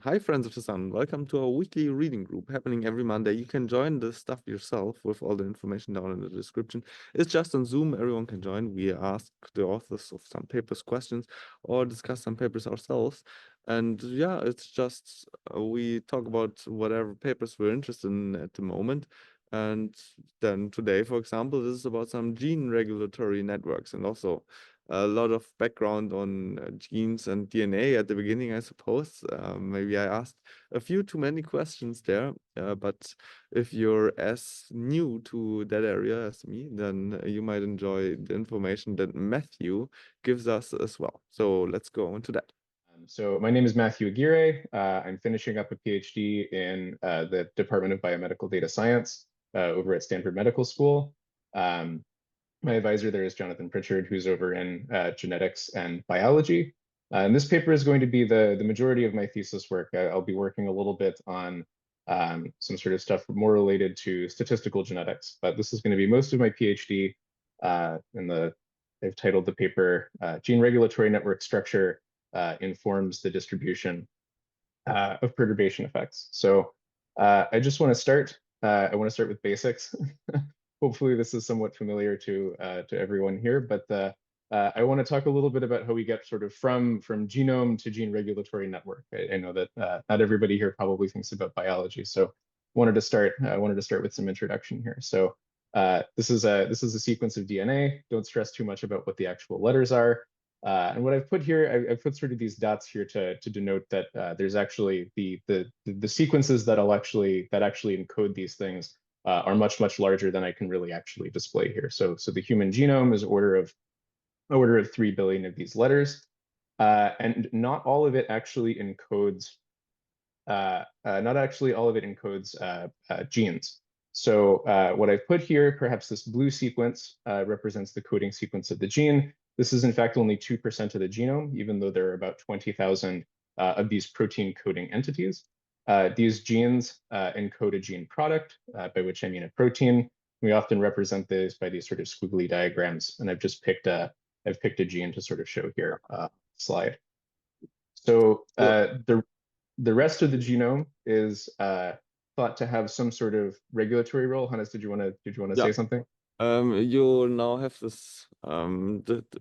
Hi, friends of the sun. Welcome to our weekly reading group happening every Monday. You can join the stuff yourself with all the information down in the description. It's just on Zoom. Everyone can join. We ask the authors of some papers questions or discuss some papers ourselves. And yeah, it's just we talk about whatever papers we're interested in at the moment. And then today, for example, this is about some gene regulatory networks and also a lot of background on genes and DNA at the beginning, I suppose. Maybe I asked a few too many questions there, but if you're as new to that area as me, then you might enjoy the information that Matthew gives us as well. So let's go into that. So my name is Matthew Aguirre. I'm finishing up a PhD in the Department of Biomedical Data Science over at Stanford Medical School. My advisor there is Jonathan Pritchard, who's over in genetics and biology. And this paper is going to be the majority of my thesis work. I'll be working a little bit on some sort of stuff more related to statistical genetics, but this is going to be most of my PhD. They've titled the paper Gene Regulatory Network Structure informs the distribution of perturbation effects. So I just want to start. I want to start with basics. Hopefully, this is somewhat familiar to everyone here, but I want to talk a little bit about how we get sort of from genome to gene regulatory network. I know that not everybody here probably thinks about biology, so wanted to start. I wanted to start with some introduction here. So this is a sequence of DNA. Don't stress too much about what the actual letters are. And what I've put here, I've put sort of these dots here to denote that there's actually the sequences that actually encode these things are much larger than I can really actually display here. So the human genome is order of 3 billion of these letters, and not all of it actually encodes genes. So what I've put here, perhaps this blue sequence represents the coding sequence of the gene. This is in fact only 2% of the genome, even though there are about 20,000 of these protein coding entities. These genes encode a gene product, by which I mean a protein. We often represent this by these sort of squiggly diagrams, and I've picked a gene to sort of show here slide. So the rest of the genome is thought to have some sort of regulatory role. Hannes, did you want to Yeah. say something? You now have this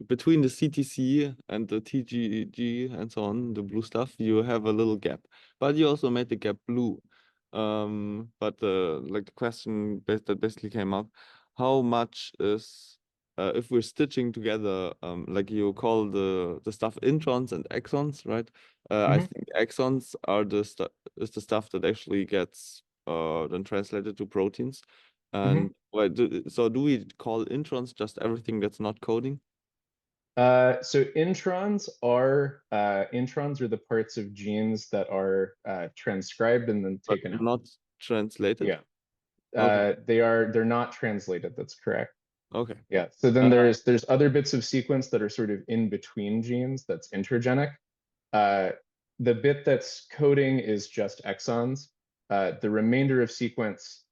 between the CTC and the TGG and so on, the blue stuff, you have a little gap, but you also made the gap blue. But the question that basically came up, how much is if we're stitching together, like you call the stuff introns and exons, right? I think exons are the stuff that actually gets then translated to proteins. And so do we call introns just everything that's not coding? So introns are the parts of genes that are transcribed and then But taken out. not translated? Yeah. Okay. They're not translated. That's correct. Okay. Yeah. So then Uh, there's other bits of sequence that are sort of in between genes that's intergenic. Uh, the bit that's coding is just exons. The remainder of sequence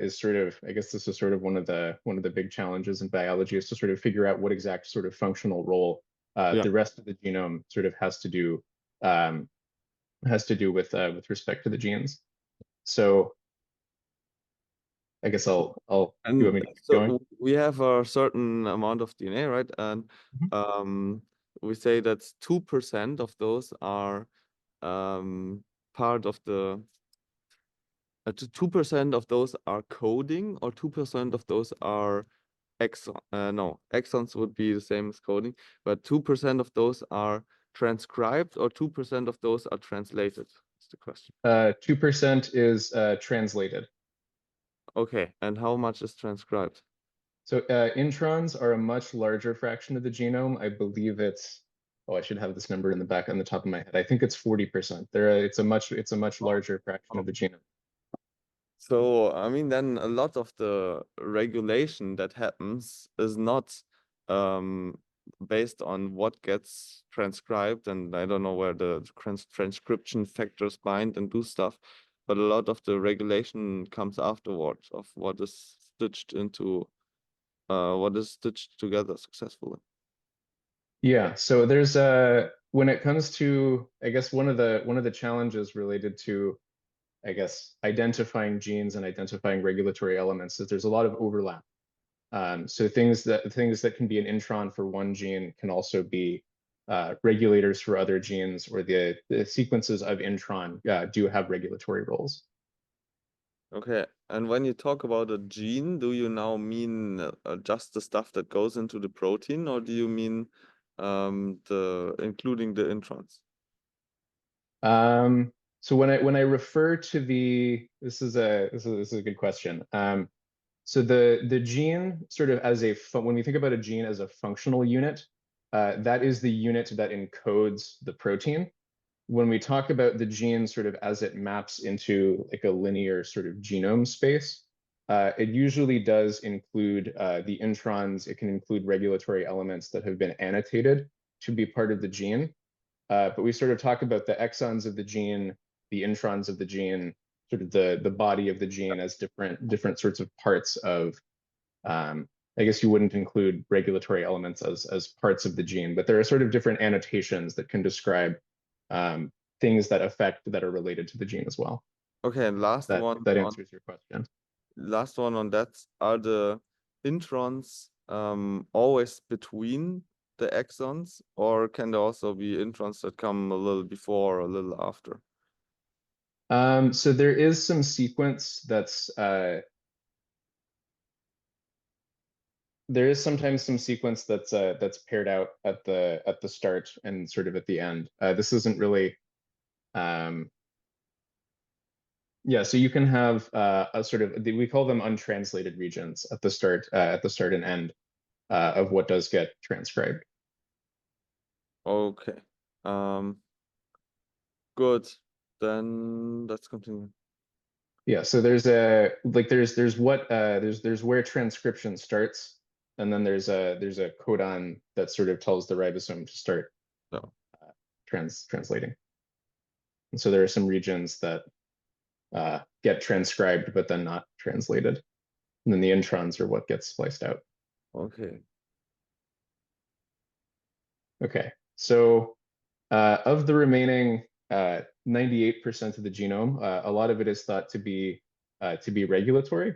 is sort of, I guess this is sort of one of the big challenges in biology, is to sort of figure out what exact sort of functional role yeah. the rest of the genome sort of has to do with respect to the genes. So I guess do you want And me to keep going? so we have a certain amount of DNA, right? And Mhm. um, we say that 2% of those are part of the 2% of those are coding, or 2% of those are exon. No, exons would be the same as coding, but 2% of those are transcribed, or 2% of those are translated. That's the question. 2% is translated. Okay, and how much is transcribed? So introns are a much larger fraction of the genome. I believe it's, oh, I should have this number in the back on the top of my head. I think it's 40%. It's a much larger fraction of the genome. So, I mean, then a lot of the regulation that happens is not um, based on what gets transcribed, and I don't know where the transcription factors bind and do stuff, but a lot of the regulation comes afterwards of what is stitched together successfully. Yeah, so when it comes to, I guess one of the challenges related to, I guess, identifying genes and identifying regulatory elements is there's a lot of overlap. So things that can be an intron for one gene can also be regulators for other genes, or the sequences of intron do have regulatory roles. Okay, and when you talk about a gene, do you now mean just the stuff that goes into the protein, or do you mean including the introns? So when I refer to this is a good question. So the gene sort of as when we think about a gene as a functional unit, that is the unit that encodes the protein. When we talk about the gene sort of as it maps into like a linear sort of genome space, it usually does include the introns. It can include regulatory elements that have been annotated to be part of the gene. But we sort of talk about the exons of the gene, the introns of the gene, sort of the body of the gene as different sorts of parts of, I guess you wouldn't include regulatory elements as parts of the gene, but there are sort of different annotations that can describe things that are related to the gene as well. Okay, and last one That answers your question. Last one on that, are the introns always between the exons, or can there also be introns that come a little before or a little after? So there is some sequence that's there is sometimes some sequence that's paired out at the start and sort of at the end. This isn't really yeah, so you can have a sort of, we call them untranslated regions at the start and end of what does get transcribed. Okay. Good. Then let's continue. Yeah, so there's where transcription starts, and then there's a codon that sort of tells the ribosome to start No. translating. And so there are some regions that get transcribed but then not translated, and then the introns are what gets spliced out. Okay. Okay, so of the remaining 98% of the genome, a lot of it is thought to be regulatory.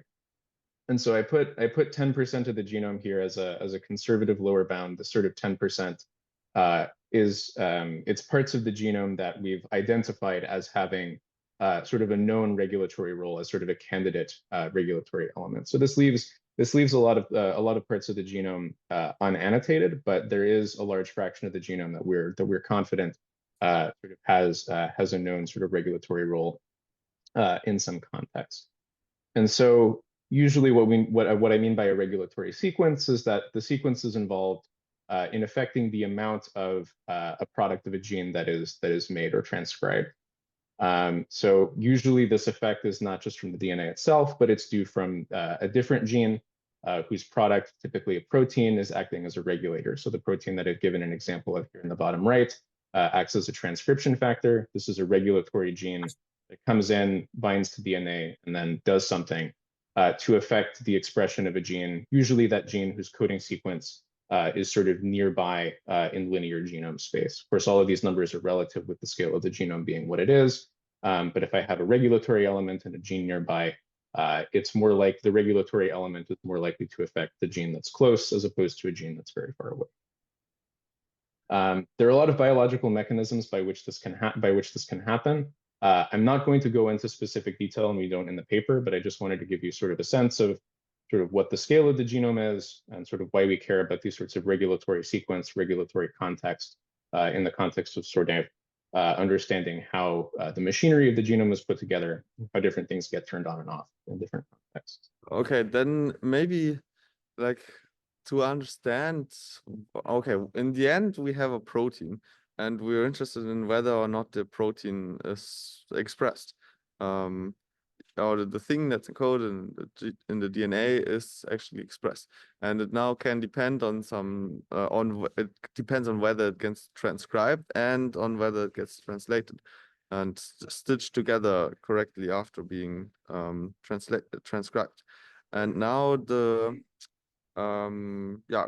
And so I put 10% of the genome here as a conservative lower bound. The sort of 10% is it's parts of the genome that we've identified as having sort of a known regulatory role as sort of a candidate regulatory element. So this leaves a lot of parts of the genome unannotated, but there is a large fraction of the genome that we're confident sort of has a known sort of regulatory role in some context. And so usually what I mean by a regulatory sequence is that the sequence is involved in affecting the amount of a product of a gene that is made or transcribed. So usually this effect is not just from the DNA itself, but it's due from a different gene whose product, typically a protein, is acting as a regulator. So the protein that I've given an example of here in the bottom right acts as a transcription factor. This is a regulatory gene that comes in, binds to DNA, and then does something to affect the expression of a gene, usually that gene whose coding sequence is sort of nearby in linear genome space. Of course, all of these numbers are relative with the scale of the genome being what it is. But if I have a regulatory element and a gene nearby, it's more like the regulatory element is more likely to affect the gene that's close as opposed to a gene that's very far away. There are a lot of biological mechanisms by which this can happen. I'm not going to go into specific detail, and we don't in the paper, but I just wanted to give you sort of a sense of sort of what the scale of the genome is and sort of why we care about these sorts of regulatory sequence, regulatory context in the context of sort of understanding how the machinery of the genome is put together, how different things get turned on and off in different contexts. Okay, then maybe like to understand, okay, in the end we have a protein and we're interested in whether or not the protein is expressed. Or the thing that's encoded in the DNA is actually expressed, and it now can depend on it depends on whether it gets transcribed and on whether it gets translated and stitched together correctly after being transcribed. And now the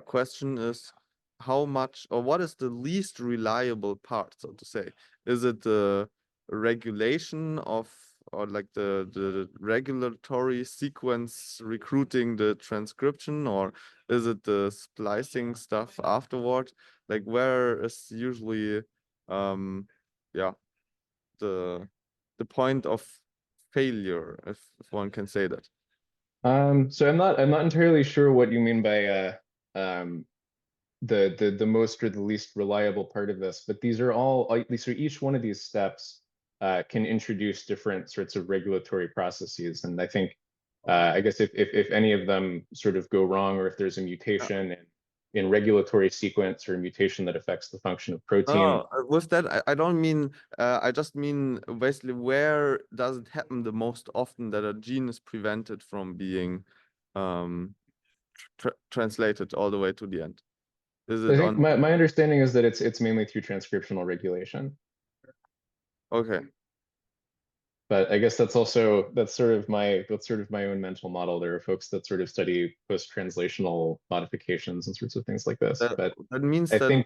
question is, how much, or what is the least reliable part, so to say? Is it the regulation of, or like the regulatory sequence recruiting the transcription, or is it the splicing stuff afterward? Like, where is usually yeah, the point of failure, if one can say that? So I'm not entirely sure what you mean by the most or the least reliable part of this, but these are all, so each one of these steps can introduce different sorts of regulatory processes. And I think, I guess if any of them sort of go wrong, or if there's a mutation in regulatory sequence or a mutation that affects the function of protein. With that, I don't mean, I just mean basically where does it happen the most often that a gene is prevented from being translated all the way to the end? Is I it think on? my understanding is that it's mainly through transcriptional regulation. Okay. But I guess that's sort of my own mental model. There are folks that sort of study post-translational modifications and sorts of things like this. That But that means I that think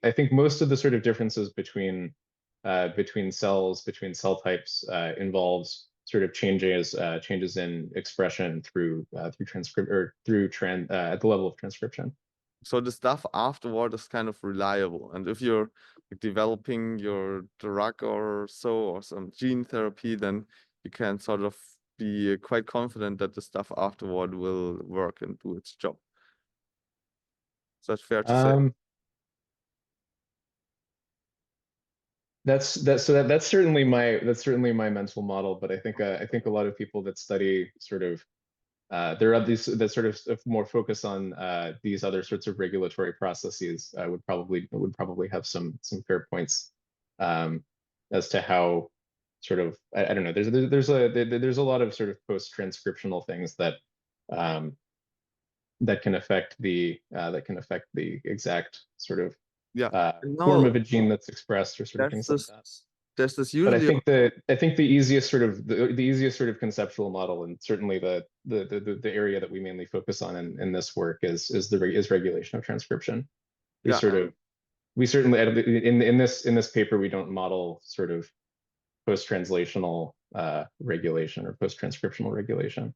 I think most of the sort of differences between cells, between cell types, involves sort of changes in expression through transcript or through at the level of transcription. so the stuff afterward is kind of reliable. And if you're developing your drug or so, or some gene therapy, then you can sort of be quite confident that the stuff afterward will work and do its job. Is that fair to say? That's certainly my mental model. But I think a lot of people that study sort of there are these that sort of more focus on these other sorts of regulatory processes would probably have some fair points as to how sort of I don't know. There's a lot of sort of post-transcriptional things that that can affect the exact sort of Yeah. form of No, a gene that's expressed or sort of there's things like this that. there's this But usually. I think the easiest sort of the easiest sort of conceptual model, and certainly the area that we mainly focus on in this work is regulation of transcription. We Yeah. sort of we certainly in this paper we don't model sort of post-translational regulation or post-transcriptional regulation.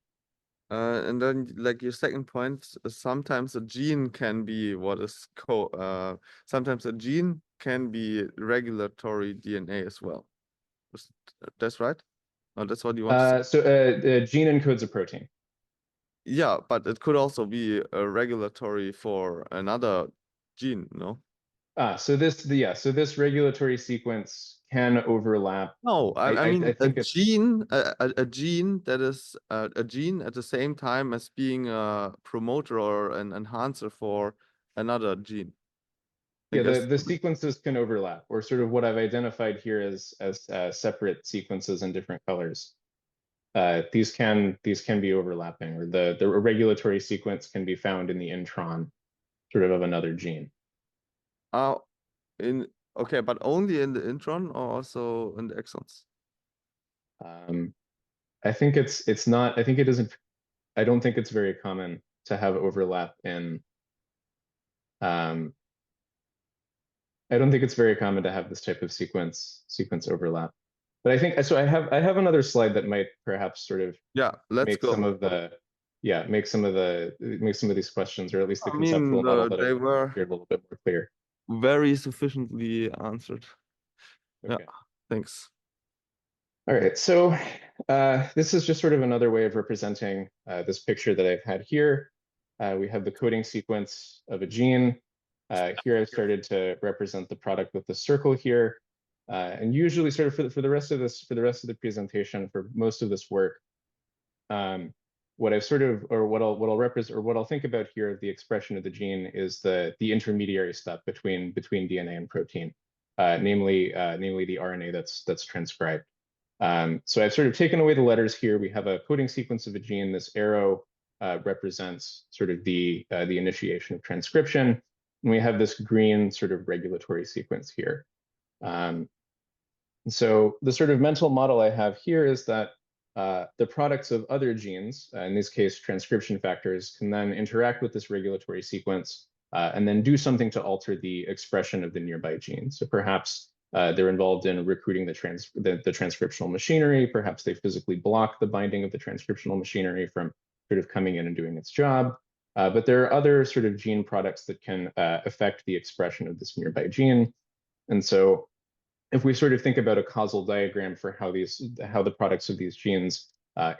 And then like your second point, sometimes a gene can be what is sometimes a gene can be regulatory DNA as well. That's right? Oh, that's what you want to say? So a gene encodes a protein. Yeah, but it could also be a regulatory for another gene, no? So this regulatory sequence can overlap. No, I I mean a think it's gene, a gene that is a gene at the same time as being a promoter or an enhancer for another gene. I yeah, guess. the sequences can overlap, or sort of what I've identified here as separate sequences in different colors. These can be overlapping, or the regulatory sequence can be found in the intron sort of another gene. Uh, in okay, but only in the intron or also in the exons? I think it's not. I think it isn't. I don't think it's very common to have overlap in. Um, I don't think it's very common to have this type of sequence overlap. But I think so. I have another slide that might perhaps sort of Yeah, let's make some go. of the make some of these questions, or at least the I mean, conceptual model that they I've were here a little bit more clear. very sufficiently answered. Yeah, Okay. thanks. All right. So this is just sort of another way of representing this picture that I've had here. We have the coding sequence of a gene. Here I've started to represent the product with the circle here. And usually sort of for the rest of the presentation, for most of this work, what I've sort of, or what I'll represent, or what I'll think about here, the expression of the gene is the intermediary step between DNA and protein, namely the RNA that's transcribed. So I've sort of taken away the letters here. We have a coding sequence of a gene. This arrow represents sort of the initiation of transcription. And we have this green sort of regulatory sequence here. So the sort of mental model I have here is that the products of other genes, in this case transcription factors, can then interact with this regulatory sequence and then do something to alter the expression of the nearby gene. So perhaps they're involved in recruiting the transcriptional machinery. Perhaps they physically block the binding of the transcriptional machinery from sort of coming in and doing its job. But there are other sort of gene products that can affect the expression of this nearby gene. And so if we sort of think about a causal diagram for how the products of these genes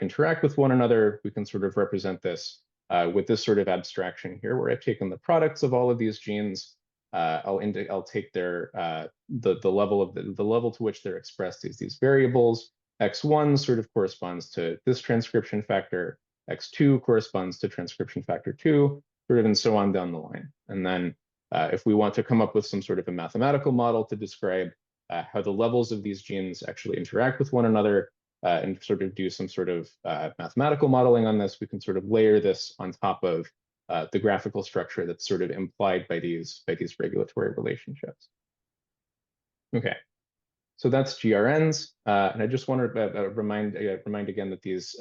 interact with one another, we can sort of represent this with this sort of abstraction here, where I've taken the products of all of these genes. I'll take their the level to which they're expressed as these variables. X1 sort of corresponds to this transcription factor. X2 corresponds to transcription factor 2, sort of, and so on down the line. And then if we want to come up with some sort of a mathematical model to describe how the levels of these genes actually interact with one another, and sort of do some sort of mathematical modeling on this, we can sort of layer this on top of the graphical structure that's sort of implied by these regulatory relationships. Okay, so that's GRNs, and I just want to remind again that these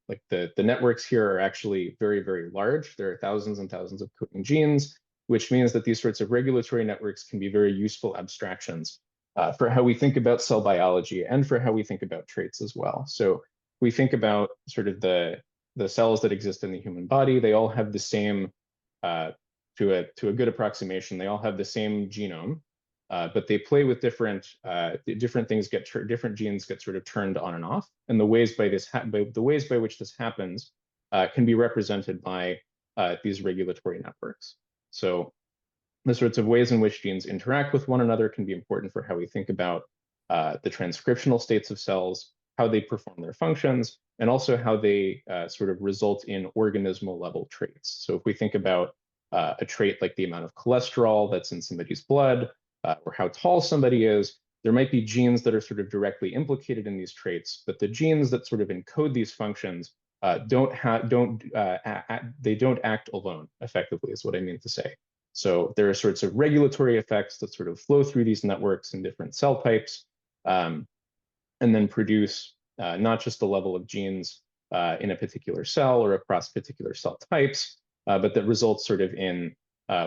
like the networks here are actually very, very large. There are thousands and thousands of coding genes, which means that these sorts of regulatory networks can be very useful abstractions for how we think about cell biology and for how we think about traits as well. So we think about sort of the cells that exist in the human body. They all have the same, to a good approximation, they all have the same genome, but they play with different things. Different genes get sort of turned on and off, and the ways by which this happens can be represented by these regulatory networks. So the sorts of ways in which genes interact with one another can be important for how we think about the transcriptional states of cells, how they perform their functions, and also how they sort of result in organismal level traits. So if we think about a trait like the amount of cholesterol that's in somebody's blood, or how tall somebody is, there might be genes that are sort of directly implicated in these traits, but the genes that sort of encode these functions don't act alone effectively, is what I mean to say. So there are sorts of regulatory effects that sort of flow through these networks in different cell types, and then produce not just the level of genes in a particular cell or across particular cell types, but that results sort of in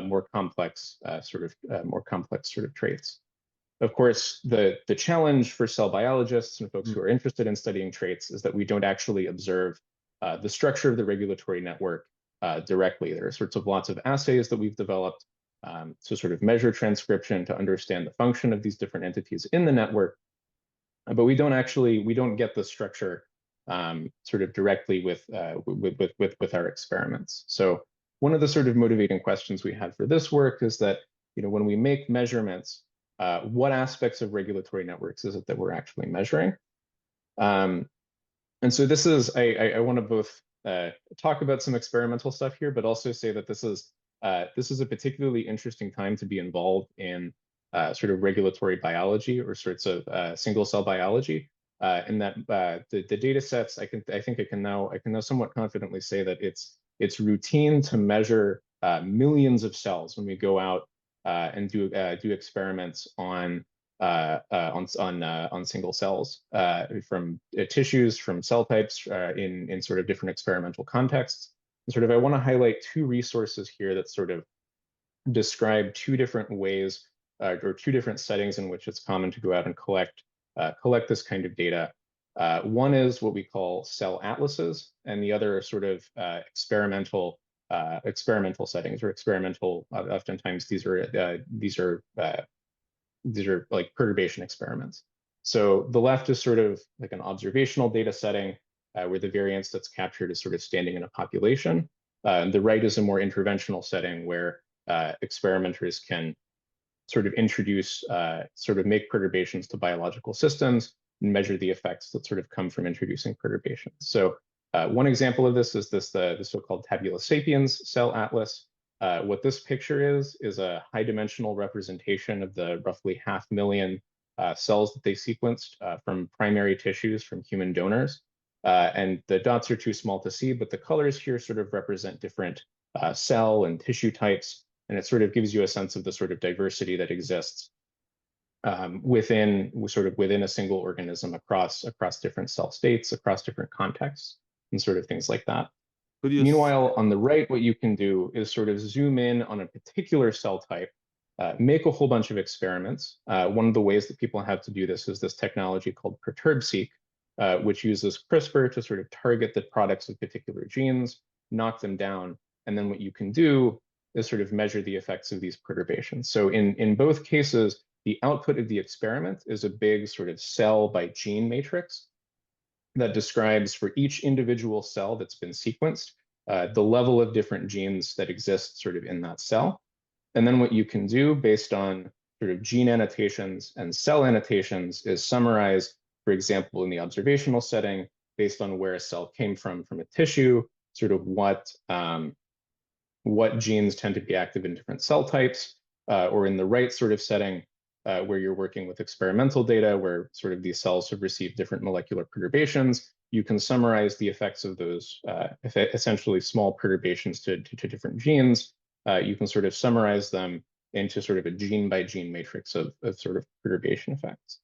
more complex sort of traits. Of course, the challenge for cell biologists and folks who are interested in studying traits is that we don't actually observe the structure of the regulatory network directly. There are sorts of lots of assays that we've developed to sort of measure transcription, to understand the function of these different entities in the network, but we don't get the structure sort of directly with our experiments. So one of the sort of motivating questions we had for this work is that, when we make measurements, what aspects of regulatory networks is it that we're actually measuring? And so this is, I want to both talk about some experimental stuff here, but also say that this is a particularly interesting time to be involved in sort of regulatory biology or sorts of single cell biology. In that the data sets, I think I can now somewhat confidently say that it's routine to measure millions of cells when we go out and do experiments on single cells from tissues, from cell types in sort of different experimental contexts. And sort of I want to highlight two resources here that sort of describe two different ways or two different settings in which it's common to go out and collect this kind of data. One is what we call cell atlases, and the other are sort of experimental settings or experimental. Oftentimes these are like perturbation experiments. So the left is sort of like an observational data setting where the variance that's captured is sort of standing in a population. And the right is a more interventional setting where experimenters can sort of introduce, sort of make perturbations to biological systems and measure the effects that sort of come from introducing perturbations. So one example of this is the so-called tabula sapiens cell atlas. What this picture is a high-dimensional representation of the roughly 500,000 cells that they sequenced from primary tissues from human donors. And the dots are too small to see, but the colors here sort of represent different cell and tissue types, and it sort of gives you a sense of the sort of diversity that exists within a single organism across different cell states, across different contexts, and sort of things like that. Could you Meanwhile, on the right, what you can do is sort of zoom in on a particular cell type, make a whole bunch of experiments. One of the ways that people have to do this is this technology called perturb-seq, which uses CRISPR to sort of target the products of particular genes, knock them down, and then what you can do is sort of measure the effects of these perturbations. So in both cases, the output of the experiment is a big sort of cell by gene matrix that describes for each individual cell that's been sequenced, the level of different genes that exist sort of in that cell. And then what you can do based on sort of gene annotations and cell annotations is summarize, for example, in the observational setting, based on where a cell came from a tissue, sort of what genes tend to be active in different cell types, or in the right sort of setting, where you're working with experimental data, where sort of these cells have received different molecular perturbations, you can summarize the effects of those essentially small perturbations to different genes. You can sort of summarize them into sort of a gene by gene matrix of sort of perturbation effects.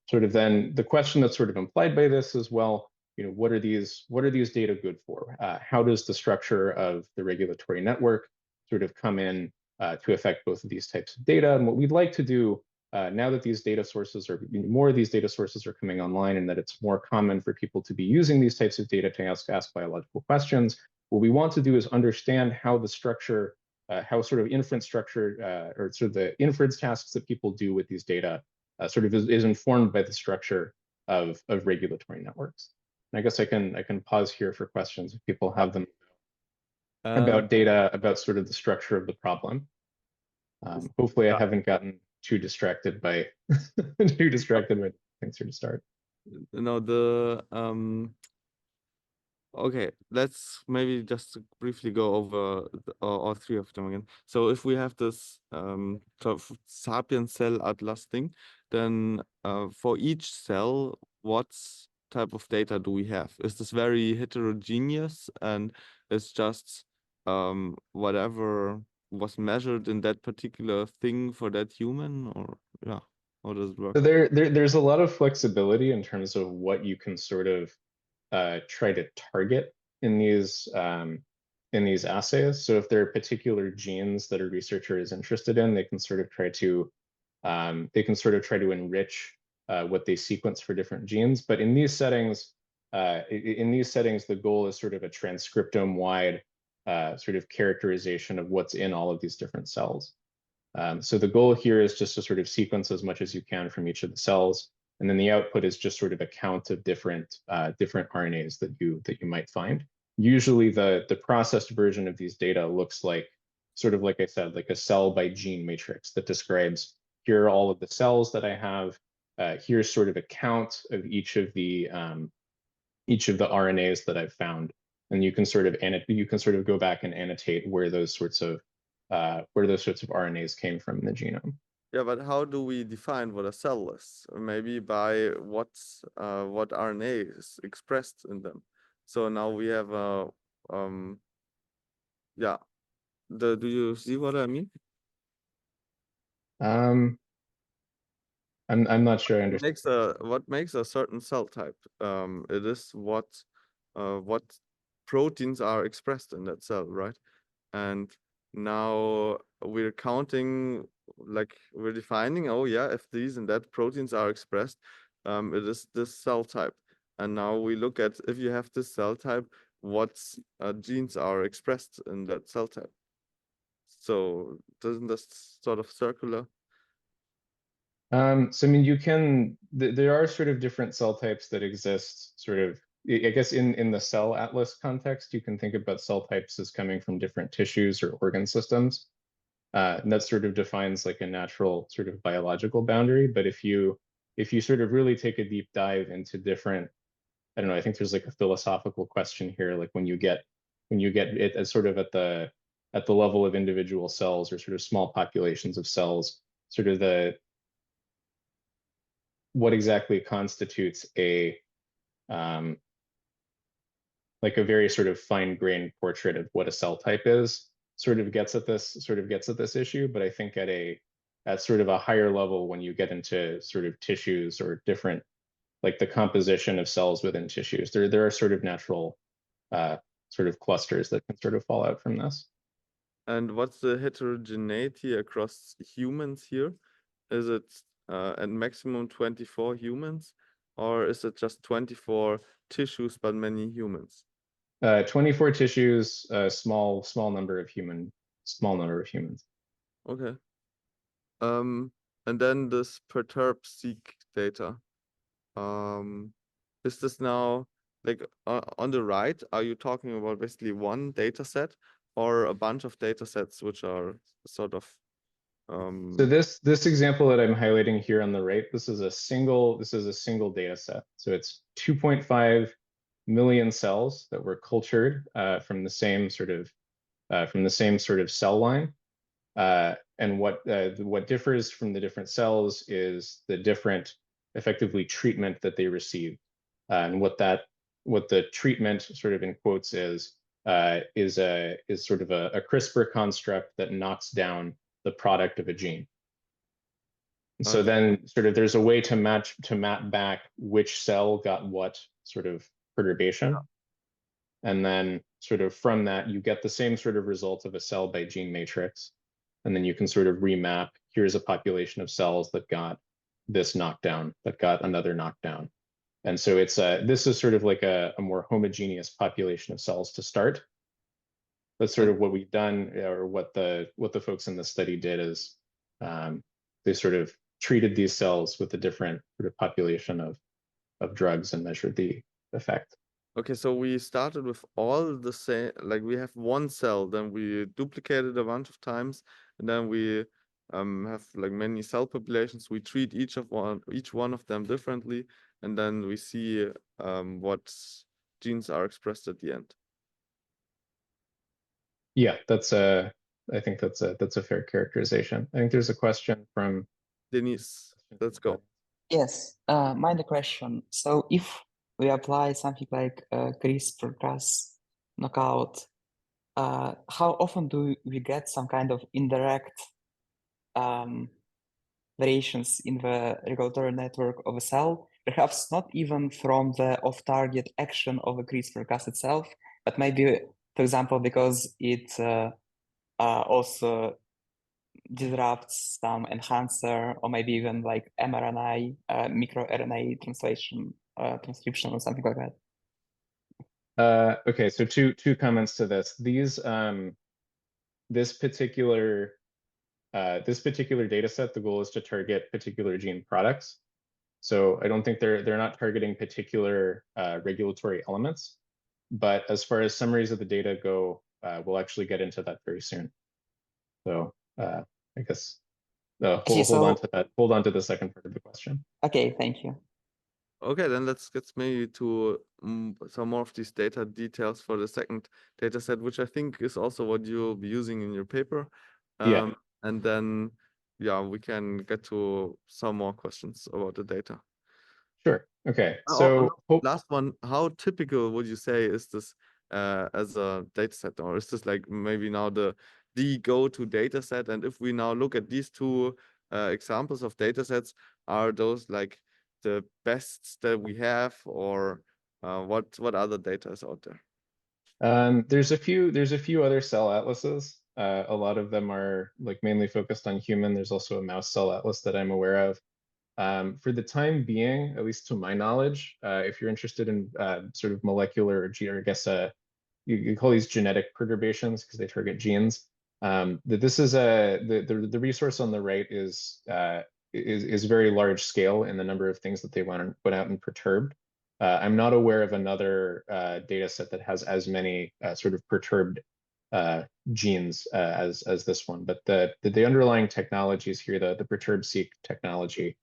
Sort of then the question that's sort of implied by this is, well, what are these data good for? How does the structure of the regulatory network sort of come in to affect both of these types of data? And what we'd like to do now that these data sources are, more of these data sources are coming online, and that it's more common for people to be using these types of data to ask biological questions, what we want to do is understand how the structure, how sort of inference structure, or sort of the inference tasks that people do with these data sort of is informed by the structure of regulatory networks. And I guess I can pause here for questions if people have them about data, about sort of the structure of the problem. Hopefully I haven't gotten too distracted by things here to start. Okay, let's maybe just briefly go over all three of them again. So if we have this sort of sapient cell atlas thing, then for each cell, what type of data do we have? Is this very heterogeneous, and it's just whatever was measured in that particular thing for that human, or yeah, how does it work? So there's a lot of flexibility in terms of what you can sort of try to target in these assays. So if there are particular genes that a researcher is interested in, they can sort of try to enrich what they sequence for different genes. But in these settings, the goal is sort of a transcriptome-wide sort of characterization of what's in all of these different cells. So the goal here is just to sort of sequence as much as you can from each of the cells. And then the output is just sort of a count of different RNAs that you might find. Usually the processed version of these data looks like, sort of like I said, like a cell by gene matrix that describes, here are all of the cells that I have. Here's sort of a count of each of the RNAs that I've found. And you can sort of go back and annotate where those sorts of RNAs came from in the genome. Yeah, but how do we define what a cell is? Maybe by what RNA is expressed in them. So now we have a yeah. Do you see what I mean? I'm not sure I understand. What makes a certain cell type? It is what proteins are expressed in that cell, right? And now we're counting, like we're defining, oh yeah, if these and that proteins are expressed, it is this cell type. And now we look at, if you have this cell type, what genes are expressed in that cell type. So doesn't this sort of circular? So I mean, there are sort of different cell types that exist sort of, I guess in the cell atlas context, you can think about cell types as coming from different tissues or organ systems. And that sort of defines like a natural sort of biological boundary. But if you sort of really take a deep dive into different, I don't know, I think there's like a philosophical question here, like when you get it as sort of at the level of individual cells or sort of small populations of cells, sort of what exactly constitutes a like a very sort of fine-grained portrait of what a cell type is sort of gets at this issue. But I think at sort of a higher level, when you get into sort of tissues or different, like the composition of cells within tissues, there are sort of natural sort of clusters that can sort of fall out from this. And what's the heterogeneity across humans here? Is it at maximum 24 humans, or is it just 24 tissues but many humans? 24 tissues, small number of humans. Okay. And then this perturb seek data. Is this now like on the right? Are you talking about basically one data set or a bunch of data sets which are sort of So this example that I'm highlighting here on the right, this is a single data set. So it's 2.5 million cells that were cultured from the same sort of cell line. And what differs from the different cells is the different effectively treatment that they received. And what the treatment sort of in quotes is sort of a CRISPR construct that knocks down the product of a gene. And so then sort of there's a way to map back which cell got what sort of perturbation. And then sort of from that, you get the same sort of result of a cell by gene matrix. And then you can sort of remap, here's a population of cells that got this knockdown, that got another knockdown. And so it's this is sort of like a more homogeneous population of cells to start. That's sort of what we've done, or what the folks in the study did is they sort of treated these cells with a different sort of population of drugs and measured the effect. Okay, so we started with all the same, like we have one cell, then we duplicate it a bunch of times, and then we have like many cell populations. We treat each one of them differently, and then we see what genes are expressed at the end. Yeah, I think that's a fair characterization. I think there's a question from Denise. Let's go. Yes, mind the question. So if we apply something like CRISPR-Cas knockout, how often do we get some kind of indirect variations in the regulatory network of a cell? Perhaps not even from the off-target action of a CRISPR-Cas itself, but maybe, for example, because it also disrupts some enhancer, or maybe even like mRNA, microRNA translation, transcription, or something like that. Okay, so two comments to this. This particular data set, the goal is to target particular gene products. So I don't think they're not targeting particular regulatory elements. But as far as summaries of the data go, we'll actually get into that very soon. So I guess hold on to that. Hold on to the second part of the question. Okay, thank you. Okay, then let's get maybe to some more of these data details for the second data set, which I think is also what you'll be using in your paper. Yeah. And then, yeah, we can get to some more questions about the data. Sure. Okay. So last one, how typical would you say is this as a data set, or is this like maybe now the go-to data set? And if we now look at these two examples of data sets, are those like the best that we have, or what other data is out there? There's a few other cell atlases. A lot of them are like mainly focused on human. There's also a mouse cell atlas that I'm aware of. For the time being, at least to my knowledge, if you're interested in sort of molecular, or I guess you call these genetic perturbations because they target genes. That this is the resource on the right is very large scale in the number of things that they want to put out and perturbed. I'm not aware of another data set that has as many sort of perturbed genes as this one, but the underlying technologies here, the perturb-seq technology,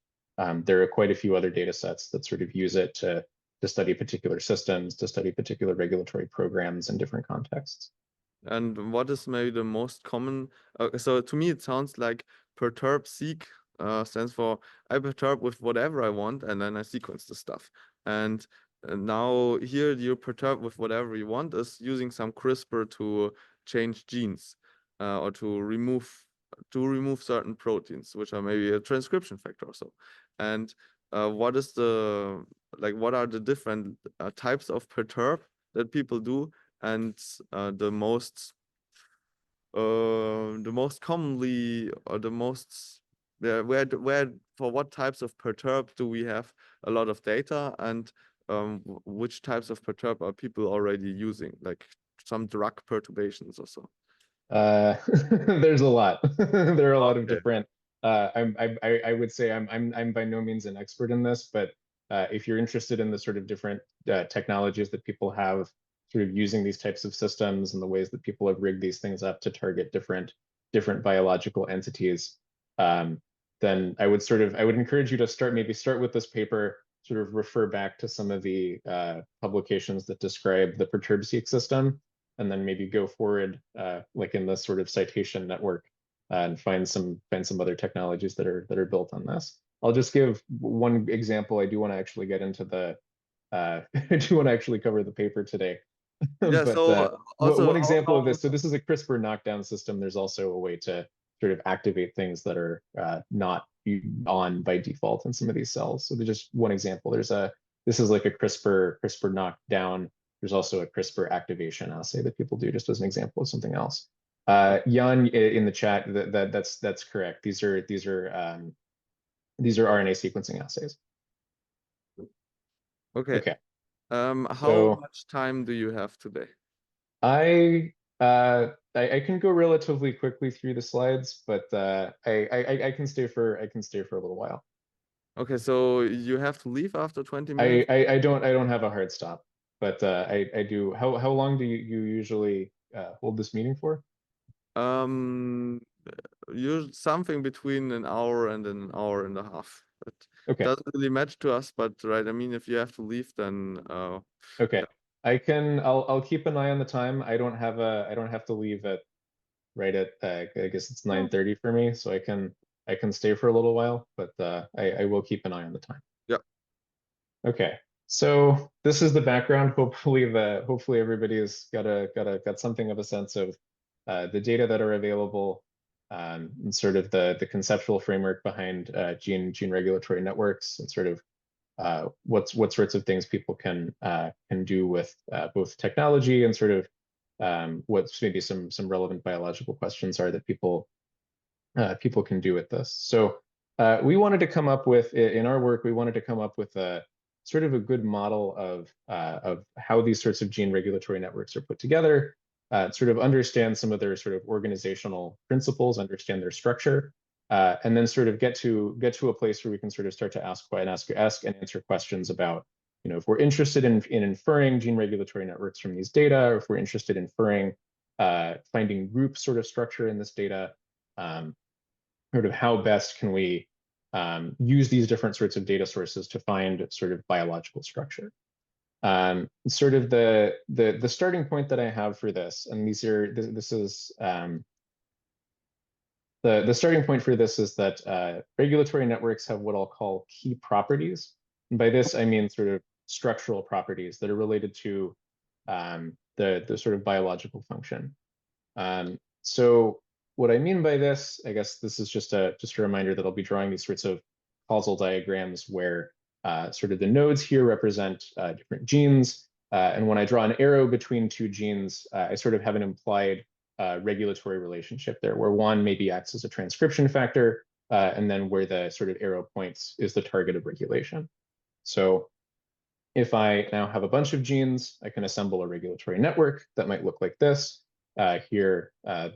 there are quite a few other data sets that sort of use it to study particular systems, to study particular regulatory programs in different contexts. And what is maybe the most common? So to me, it sounds like perturb-seq stands for I perturb with whatever I want, and then I sequence the stuff. And now here, you perturb with whatever you want is using some CRISPR to change genes or to remove certain proteins, which are maybe a transcription factor or so. And what are the different types of perturb that people do? and the most commonly, or the most, where for what types of perturb do we have a lot of data, and which types of perturb are people already using, like some drug perturbations or so? There's a lot. There are a lot of Okay. different. I would say I'm by no means an expert in this, but if you're interested in the sort of different technologies that people have sort of using these types of systems and the ways that people have rigged these things up to target different biological entities, then I would encourage you to start with this paper, sort of refer back to some of the publications that describe the perturb-seq system, and then maybe go forward like in this sort of citation network and find some other technologies that are built on this. I'll just give one example. I do want to actually get into the I do want to actually cover the paper today. Yeah, But so also one how example of long... this, so this is a CRISPR knockdown system. There's also a way to sort of activate things that are not on by default in some of these cells. So there's just one example. This is like a CRISPR knockdown. There's also a CRISPR activation assay that people do, just as an example of something else. Jan in the chat, that's correct. These are RNA sequencing assays. Okay. Okay. How So much time do you have today? I can go relatively quickly through the slides, but I can stay for a little while. Okay, so you have to leave after 20 minutes? I don't have a hard stop, but I do. How long do you usually hold this meeting for? Something between an hour and an hour and a half. It Okay. doesn't really match to us, but right, I mean, if you have to leave, then okay. I'll keep an eye on the time. I don't have to leave at I guess it's 9:30 for me, so I can stay for a little while, but I will keep an eye on the time. Yeah. Okay. So this is the background. Hopefully everybody's got something of a sense of the data that are available, and sort of the conceptual framework behind gene regulatory networks, and sort of what sorts of things people can do with both technology, and sort of what's maybe some relevant biological questions are that people can do with this. So we wanted to come up with, in our work, we wanted to come up with a sort of a good model of how these sorts of gene regulatory networks are put together, sort of understand some of their sort of organizational principles, understand their structure, and then sort of get to a place where we can sort of start to ask and answer questions about, you know, if we're interested in inferring gene regulatory networks from these data, or if we're interested in inferring finding group sort of structure in this data, sort of how best can we use these different sorts of data sources to find sort of biological structure. Sort of the starting point that I have for this, and this is the starting point for this is that regulatory networks have what I'll call key properties. And by this, I mean sort of structural properties that are related to the sort of biological function. So what I mean by this, I guess this is just a reminder that I'll be drawing these sorts of causal diagrams where sort of the nodes here represent different genes. And when I draw an arrow between two genes, I sort of have an implied regulatory relationship there, where one maybe acts as a transcription factor, and then where the sort of arrow points is the target of regulation. So if I now have a bunch of genes, I can assemble a regulatory network that might look like this. Here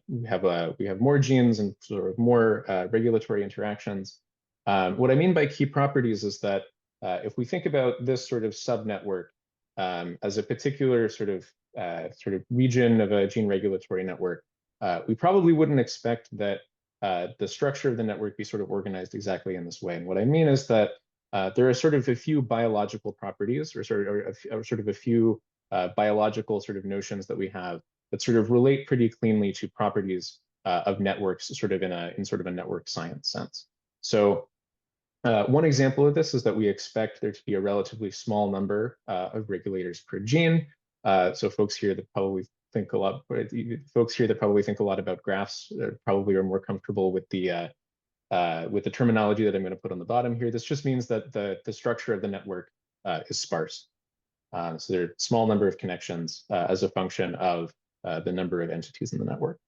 we have more genes and sort of more regulatory interactions. What I mean by key properties is that if we think about this sort of subnetwork as a particular sort of region of a gene regulatory network, we probably wouldn't expect that the structure of the network be sort of organized exactly in this way. And what I mean is that there are sort of a few biological properties, or sort of a few biological sort of notions that we have that sort of relate pretty cleanly to properties of networks, sort of in sort of a network science sense. So one example of this is that we expect there to be a relatively small number of regulators per gene. So folks here that probably think a lot about graphs probably are more comfortable with the terminology that I'm going to put on the bottom here. This just means that the structure of the network is sparse. So there are a small number of connections as a function of the number of entities in the network.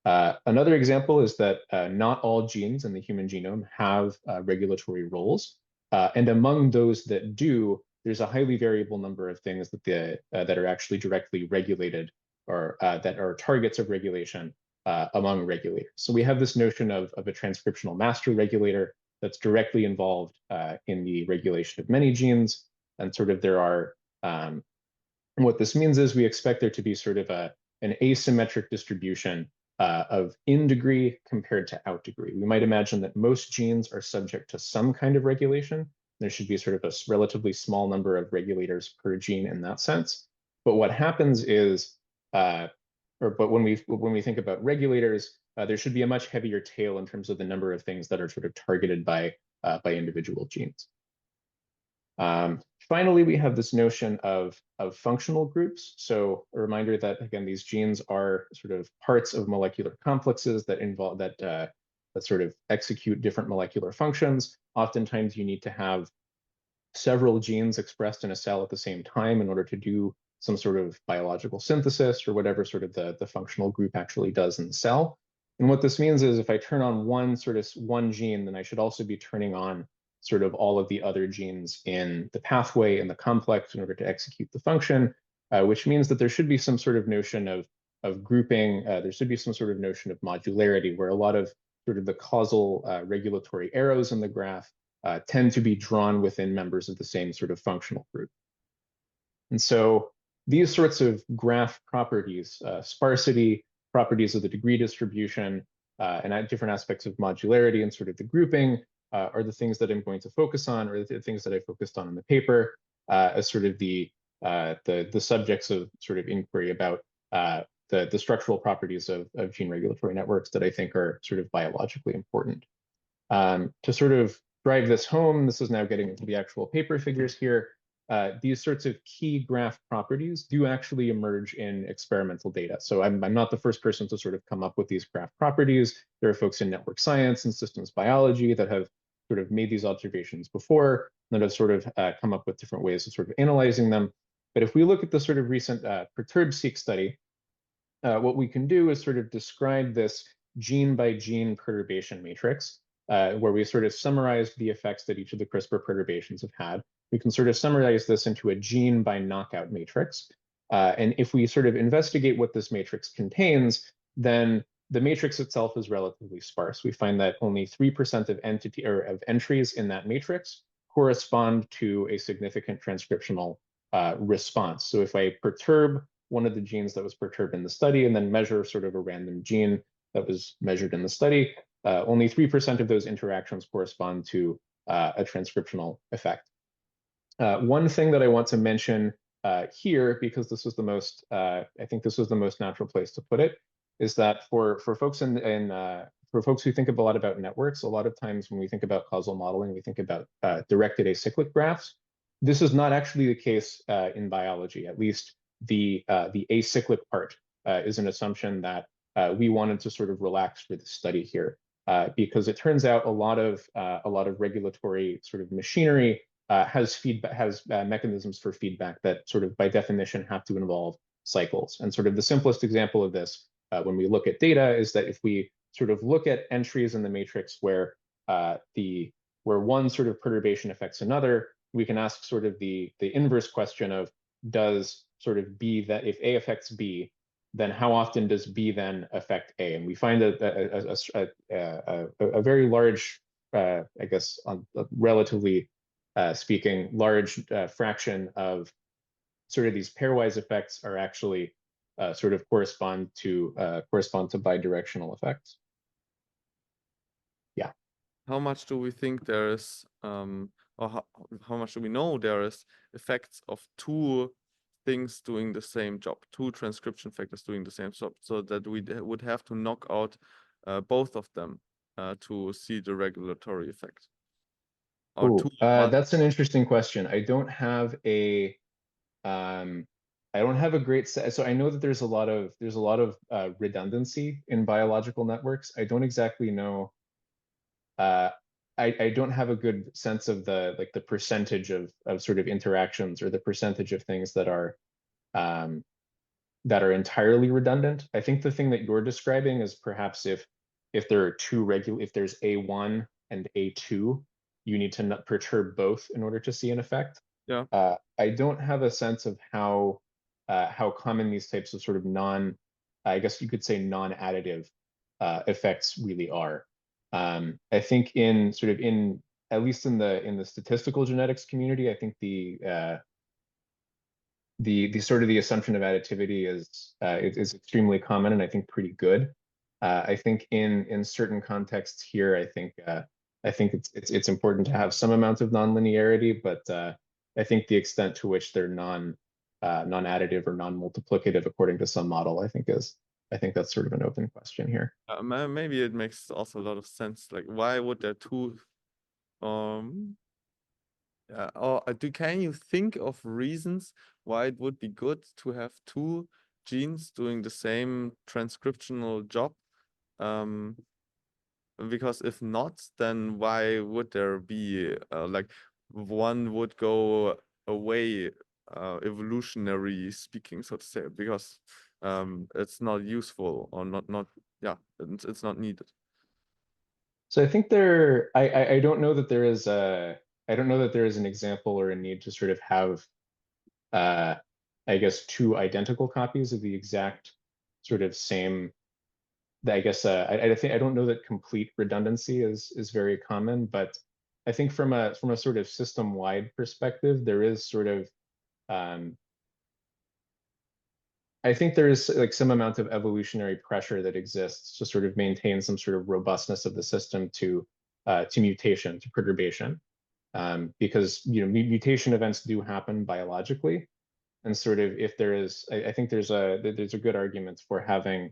Another example is that not all genes in the human genome have regulatory roles. And among those that do, there's a highly variable number of things that, that are actually directly regulated or that are targets of regulation among regulators. So we have this notion of a transcriptional master regulator that's directly involved in the regulation of many genes. And sort of there are, what this means is we expect there to be sort of an asymmetric distribution of in degree compared to out degree. We might imagine that most genes are subject to some kind of regulation. There should be sort of a relatively small number of regulators per gene in that sense. But what happens is, but when we think about regulators, there should be a much heavier tail in terms of the number of things that are sort of targeted by individual genes. Finally, we have this notion of functional groups. So a reminder that, again, these genes are sort of parts of molecular complexes that involve that sort of execute different molecular functions. Oftentimes, you need to have several genes expressed in a cell at the same time in order to do some sort of biological synthesis or whatever sort of the functional group actually does in the cell. And what this means is if I turn on one gene, then I should also be turning on sort of all of the other genes in the pathway and the complex in order to execute the function, which means that there should be some sort of notion of grouping. There should be some sort of notion of modularity, where a lot of sort of the causal regulatory arrows in the graph tend to be drawn within members of the same sort of functional group. And so these sorts of graph properties, sparsity, properties of the degree distribution, and different aspects of modularity and sort of the grouping, are the things that I'm going to focus on, or the things that I focused on in the paper, as sort of the subjects of sort of inquiry about the structural properties of gene regulatory networks that I think are sort of biologically important. To sort of drive this home, this is now getting into the actual paper figures here. These sorts of key graph properties do actually emerge in experimental data. So I'm not the first person to sort of come up with these graph properties. There are folks in network science and systems biology that have sort of made these observations before, that have sort of come up with different ways of sort of analyzing them. But if we look at the sort of recent perturb-seq study, what we can do is sort of describe this gene by gene perturbation matrix, where we sort of summarized the effects that each of the CRISPR perturbations have had. We can sort of summarize this into a gene by knockout matrix. And if we sort of investigate what this matrix contains, then the matrix itself is relatively sparse. We find that only 3% of entries in that matrix correspond to a significant transcriptional response. So if I perturb one of the genes that was perturbed in the study and then measure sort of a random gene that was measured in the study, only 3% of those interactions correspond to a transcriptional effect. One thing that I want to mention here, because this was the most, I think this was the most natural place to put it, is that for folks for folks who think a lot about networks, a lot of times when we think about causal modeling, we think about directed acyclic graphs. This is not actually the case in biology. At least the acyclic part is an assumption that we wanted to sort of relax for the study here, because it turns out a lot of regulatory sort of machinery has mechanisms for feedback that sort of by definition have to involve cycles. And sort of the simplest example of this when we look at data is that if we sort of look at entries in the matrix where one sort of perturbation affects another, we can ask sort of the inverse question of, does sort of B, that if A affects B, then how often does B then affect A? And we find that a very large, I guess, relatively speaking, large fraction of sort of these pairwise effects are actually sort of correspond to bidirectional effects. Yeah. How much do we think there is, or how much do we know there is effects of two things doing the same job, two transcription factors doing the same job, so that we would have to knock out both of them to see the regulatory effect? Ooh, that's an interesting question. I don't have a great set. So I know that there's a lot of redundancy in biological networks. I don't exactly know. I don't have a good sense of the percentage of sort of interactions or the percentage of things that are entirely redundant. I think the thing that you're describing is perhaps if there are if there's A1 and A2, you need to perturb both in order to see an effect. Yeah. I don't have a sense of how common these types of sort of I guess you could say non-additive effects really are. I think at least in the statistical genetics community, I think the sort of the assumption of additivity is extremely common and I think pretty good. I think in certain contexts here, I think it's important to have some amount of nonlinearity, but I think the extent to which they're non-additive or non-multiplicative according to some model, I think that's sort of an open question here. Maybe it makes also a lot of sense. Like, why would there two? Or can you think of reasons why it would be good to have two genes doing the same transcriptional job? Because if not, then why would there be like one would go away, evolutionary speaking, so to say, because it's not useful or it's not needed. So I think I don't know that there is an example or a need to sort of have I guess two identical copies of the exact sort of same. I guess I don't know that complete redundancy is very common, but I think from a sort of system-wide perspective, there is sort of I think there is like some amount of evolutionary pressure that exists to sort of maintain some sort of robustness of the system to mutation, to perturbation, because mutation events do happen biologically, and sort of if there is, I think there's a good argument for having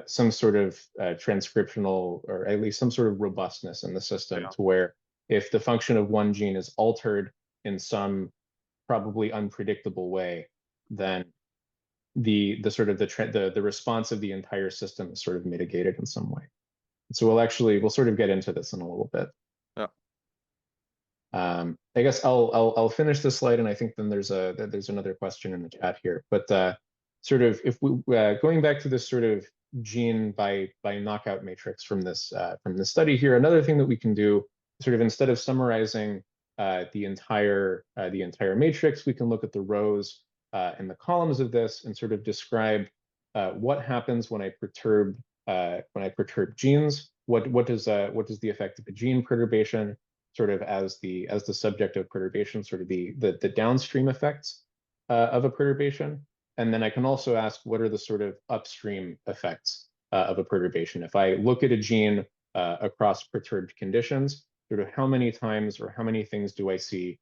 some sort of transcriptional or at least some sort of robustness in the system to where if the function of one gene is altered in some probably unpredictable way, then the response of the entire system is sort of mitigated in some way. So we'll sort of get into this in a little bit. Yeah. I guess I'll finish this slide, and I think then there's another question in the chat here. But sort of if we going back to this sort of gene by knockout matrix from this study here, another thing that we can do, sort of instead of summarizing the entire matrix, we can look at the rows and the columns of this and sort of describe what happens when I perturb genes. What does the effect of a gene perturbation sort of as the subject of perturbation, sort of the downstream effects of a perturbation. And then I can also ask what are the sort of upstream effects of a perturbation. If I look at a gene across perturbed conditions, sort of how many times or how many things do I see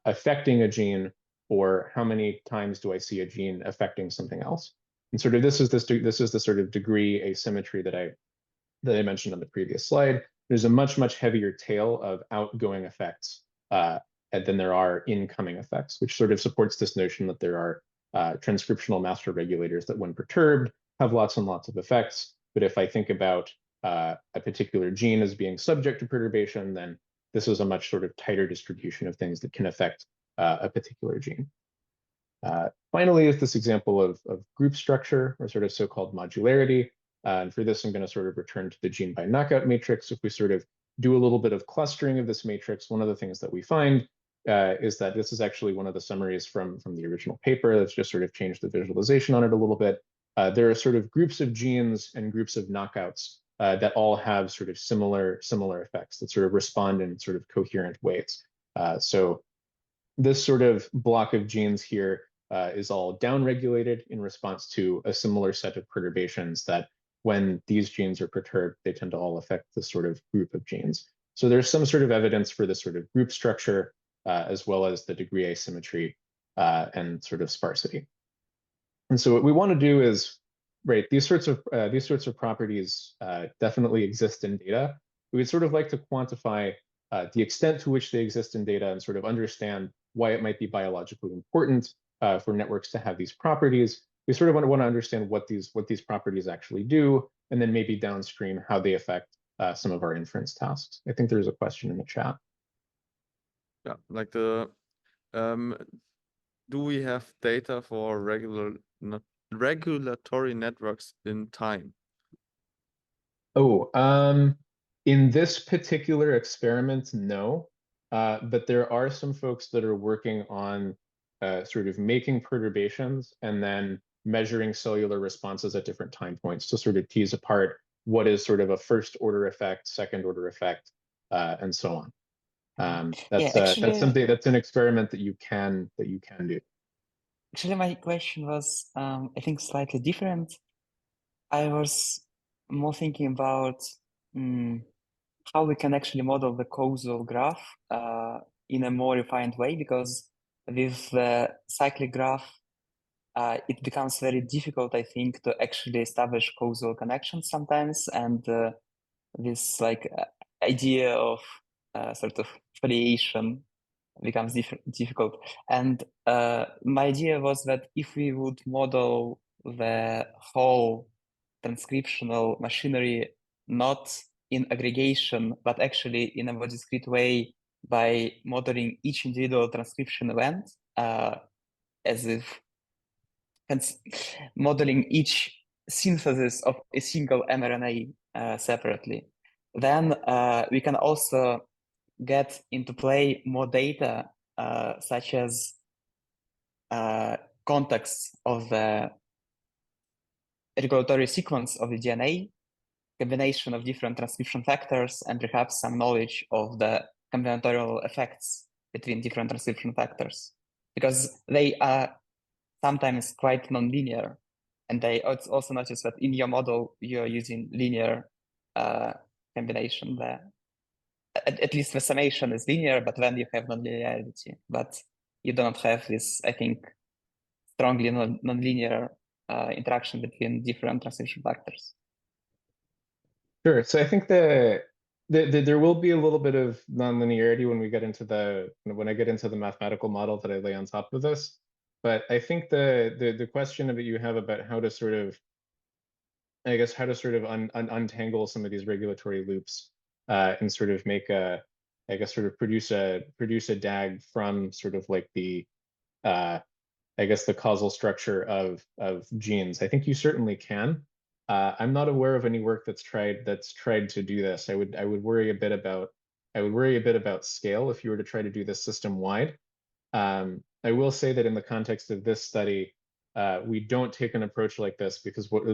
affecting a gene, or how many times do I see a gene affecting something else? And sort of this is the sort of degree asymmetry that I mentioned on the previous slide. There's a much heavier tail of outgoing effects than there are incoming effects, which sort of supports this notion that there are transcriptional master regulators that, when perturbed, have lots and lots of effects. But if I think about a particular gene as being subject to perturbation, then this is a much sort of tighter distribution of things that can affect a particular gene. Finally, is this example of group structure, or sort of so-called modularity. And for this, I'm going to sort of return to the gene by knockout matrix. If we sort of do a little bit of clustering of this matrix, one of the things that we find is that this is actually one of the summaries from the original paper. That's just sort of changed the visualization on it a little bit. There are sort of groups of genes and groups of knockouts that all have sort of similar effects that sort of respond in sort of coherent ways. So this sort of block of genes here is all downregulated in response to a similar set of perturbations that, when these genes are perturbed, they tend to all affect this sort of group of genes. So there's some sort of evidence for this sort of group structure, as well as the degree asymmetry and sort of sparsity. And so what we want to do is, right, these sorts of properties definitely exist in data. We'd sort of like to quantify the extent to which they exist in data and sort of understand why it might be biologically important for networks to have these properties. We sort of want to understand what these properties actually do, and then maybe downstream how they affect some of our inference tasks. I think there's a question in the chat. Yeah, like the do we have data for regulatory networks in time? Oh, in this particular experiment, no. But there are some folks that are working on sort of making perturbations and then measuring cellular responses at different time points to sort of tease apart what is sort of a first order effect, second order effect, and so on. Yeah, That's something, that's an experiment that you can do. Actually, my question was, I think, slightly different. I was more thinking about how we can actually model the causal graph in a more refined way, because with the cyclic graph, it becomes very difficult, I think, to actually establish causal connections sometimes, and this like idea of sort of variation becomes difficult. And my idea was that if we would model the whole transcriptional machinery not in aggregation, but actually in a more discrete way by modeling each individual transcription event, as if modeling each synthesis of a single mRNA separately, then we can also get into play more data, such as context of the regulatory sequence of the DNA, combination of different transcription factors, and perhaps some knowledge of the combinatorial effects between different transcription factors, because they are sometimes quite nonlinear. And I also noticed that in your model, you're using linear combination there. At least the summation is linear, but then you have nonlinearity. But you don't have this, I think, strongly nonlinear interaction between different transcription factors. Sure. So I think there will be a little bit of nonlinearity when we get into when I get into the mathematical model that I lay on top of this. But I think the question that you have about how to sort of, I guess, how to sort of untangle some of these regulatory loops and sort of make I guess, sort of produce a DAG from sort of like the I guess the causal structure of genes. I think you certainly can. I'm not aware of any work that's tried to do this. I would worry a bit about scale if you were to try to do this system wide. I will say that in the context of this study, we don't take an approach like this because what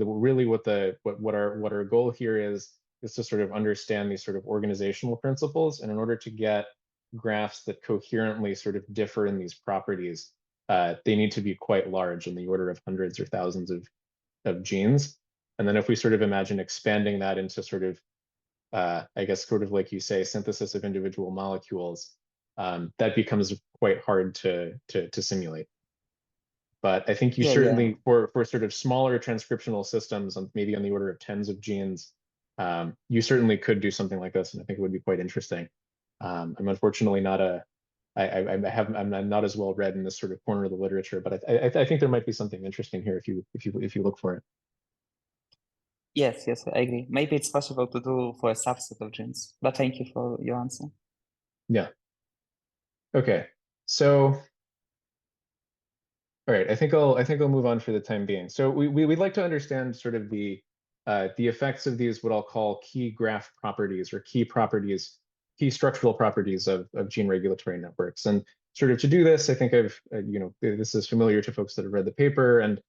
our goal here is to sort of understand these sort of organizational principles, and in order to get graphs that coherently sort of differ in these properties, they need to be quite large, in the order of hundreds or thousands of genes. And then if we sort of imagine expanding that into sort of, I guess, sort of like you say, synthesis of individual molecules, that becomes quite hard to simulate. But I think you certainly, for sort of smaller transcriptional systems, maybe on the order of tens of genes, you certainly could do something like this, and I think it would be quite interesting. I'm unfortunately not I'm not as well read in this sort of corner of the literature, but I think there might be something interesting here if you look for it. Yes, I agree. Maybe it's possible to do for a subset of genes, but thank you for your answer. Yeah. Okay. So, all right. I think I'll move on for the time being. So we'd like to understand sort of the effects of these, what I'll call key graph properties, or key structural properties of gene regulatory networks. And sort of to do this, I think this is familiar to folks that have read the paper, and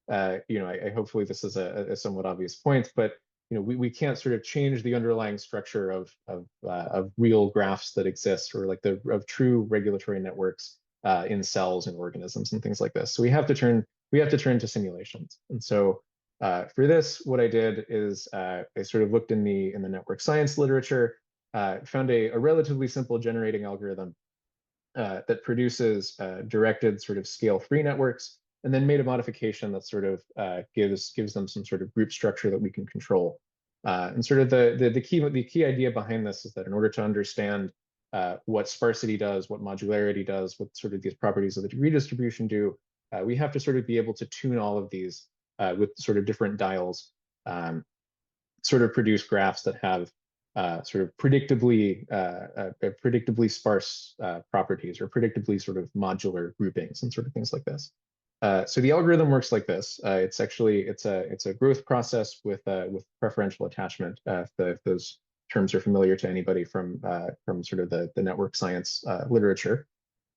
I hopefully this is a somewhat obvious point, but we can't sort of change the underlying structure of real graphs that exist, or like of true regulatory networks in cells and organisms and things like this. So we have to turn to simulations. And so for this, what I did is I sort of looked in the network science literature, found a relatively simple generating algorithm that produces directed sort of scale-free networks, and then made a modification that sort of gives them some sort of group structure that we can control. And sort of the key idea behind this is that in order to understand what sparsity does, what modularity does, what sort of these properties of the degree distribution do, we have to sort of be able to tune all of these with sort of different dials, sort of produce graphs that have sort of predictably sparse properties, or predictably sort of modular groupings and sort of things like this. So the algorithm works like this. It's a growth process with preferential attachment. If those terms are familiar to anybody from sort of the network science literature.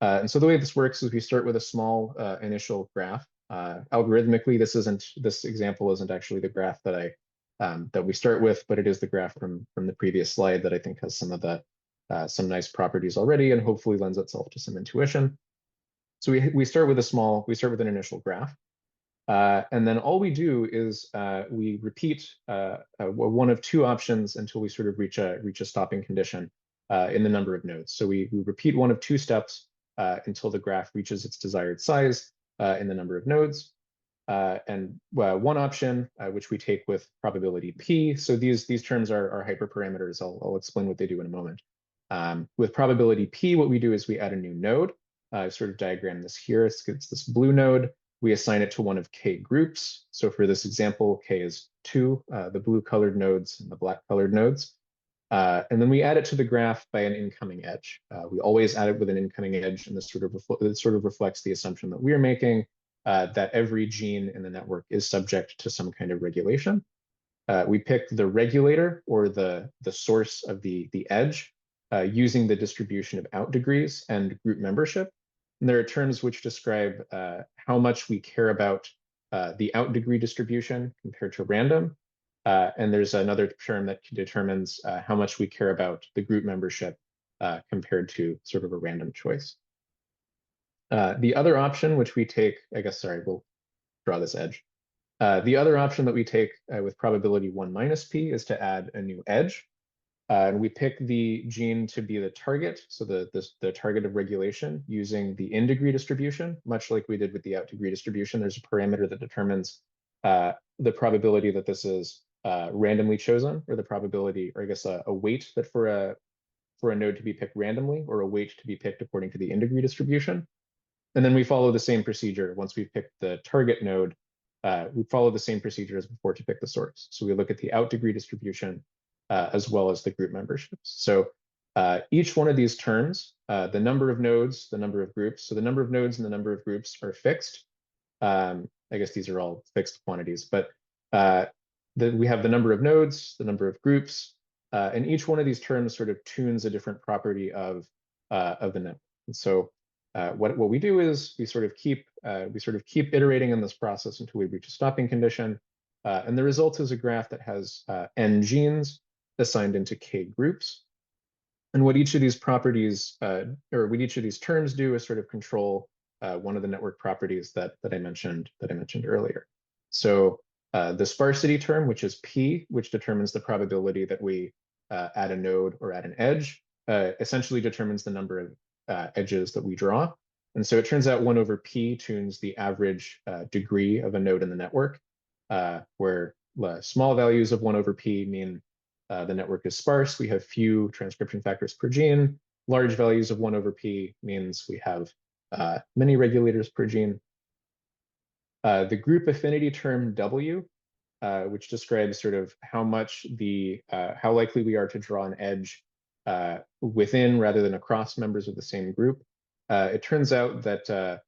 And so the way this works is we start with a small initial graph. Algorithmically, this example isn't actually the graph that that we start with, but it is the graph from the previous slide that I think has some of the some nice properties already, and hopefully lends itself to some intuition. So we start with an initial graph, and then all we do is we repeat one of two options until we sort of reach a stopping condition in the number of nodes. So we repeat one of two steps until the graph reaches its desired size in the number of nodes. And one option, which we take with probability p. So these terms are hyperparameters. I'll explain what they do in a moment. With probability p, what we do is we add a new node. I've sort of diagrammed this here. It's this blue node. We assign it to one of k groups. So for this example, k is 2, the blue colored nodes and the black colored nodes. And then we add it to the graph by an incoming edge. We always add it with an incoming edge, and this sort of reflects the assumption that we're making that every gene in the network is subject to some kind of regulation. We pick the regulator, or the source of the edge, using the distribution of out degrees and group membership. And there are terms which describe how much we care about the out degree distribution compared to random. And there's another term that determines how much we care about the group membership compared to sort of a random choice. The other option, which we take, we'll draw this edge. The other option that we take with probability 1 minus p is to add a new edge. And we pick the gene to be the target, so the target of regulation, using the in degree distribution, much like we did with the out degree distribution. There's a parameter that determines the probability that this is randomly chosen, or the probability, or I guess a weight that for a node to be picked randomly, or a weight to be picked according to the in degree distribution. And then we follow the same procedure. Once we've picked the target node, we follow the same procedure as before to pick the source. So we look at the out degree distribution as well as the group memberships. So each one of these terms, the number of nodes, the number of groups, so the number of nodes and the number of groups are fixed. I guess these are all fixed quantities, but we have the number of nodes, the number of groups, and each one of these terms sort of tunes a different property of the network. And so what we do is we sort of keep iterating in this process until we reach a stopping condition, and the result is a graph that has n genes assigned into k groups. And what each of these properties, or what each of these terms do, is sort of control one of the network properties that I mentioned earlier. So the sparsity term, which is p, which determines the probability that we add a node or add an edge, essentially determines the number of edges that we draw. And so it turns out 1 over p tunes the average degree of a node in the network, where small values of 1 over p mean the network is sparse. We have few transcription factors per gene. Large values of 1 over p means we have many regulators per gene. The group affinity term w, which describes sort of how likely we are to draw an edge within rather than across members of the same group. It turns out that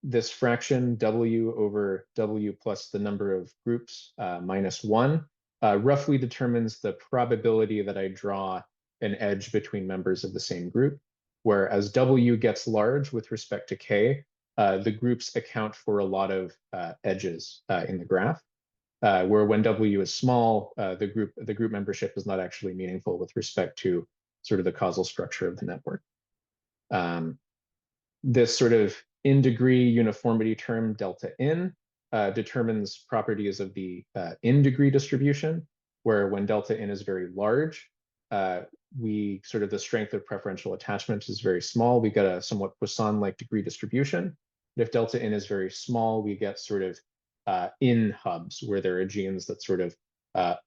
this fraction w over w plus the number of groups minus 1 roughly determines the probability that I draw an edge between members of the same group, whereas w gets large with respect to k, the groups account for a lot of edges in the graph, where when w is small, the group membership is not actually meaningful with respect to sort of the causal structure of the network. This sort of in degree uniformity term delta in determines properties of the in degree distribution, where when delta in is very large, the strength of preferential attachment is very small. We get a somewhat Poisson-like degree distribution. But if delta in is very small, we get sort of in hubs, where there are genes that sort of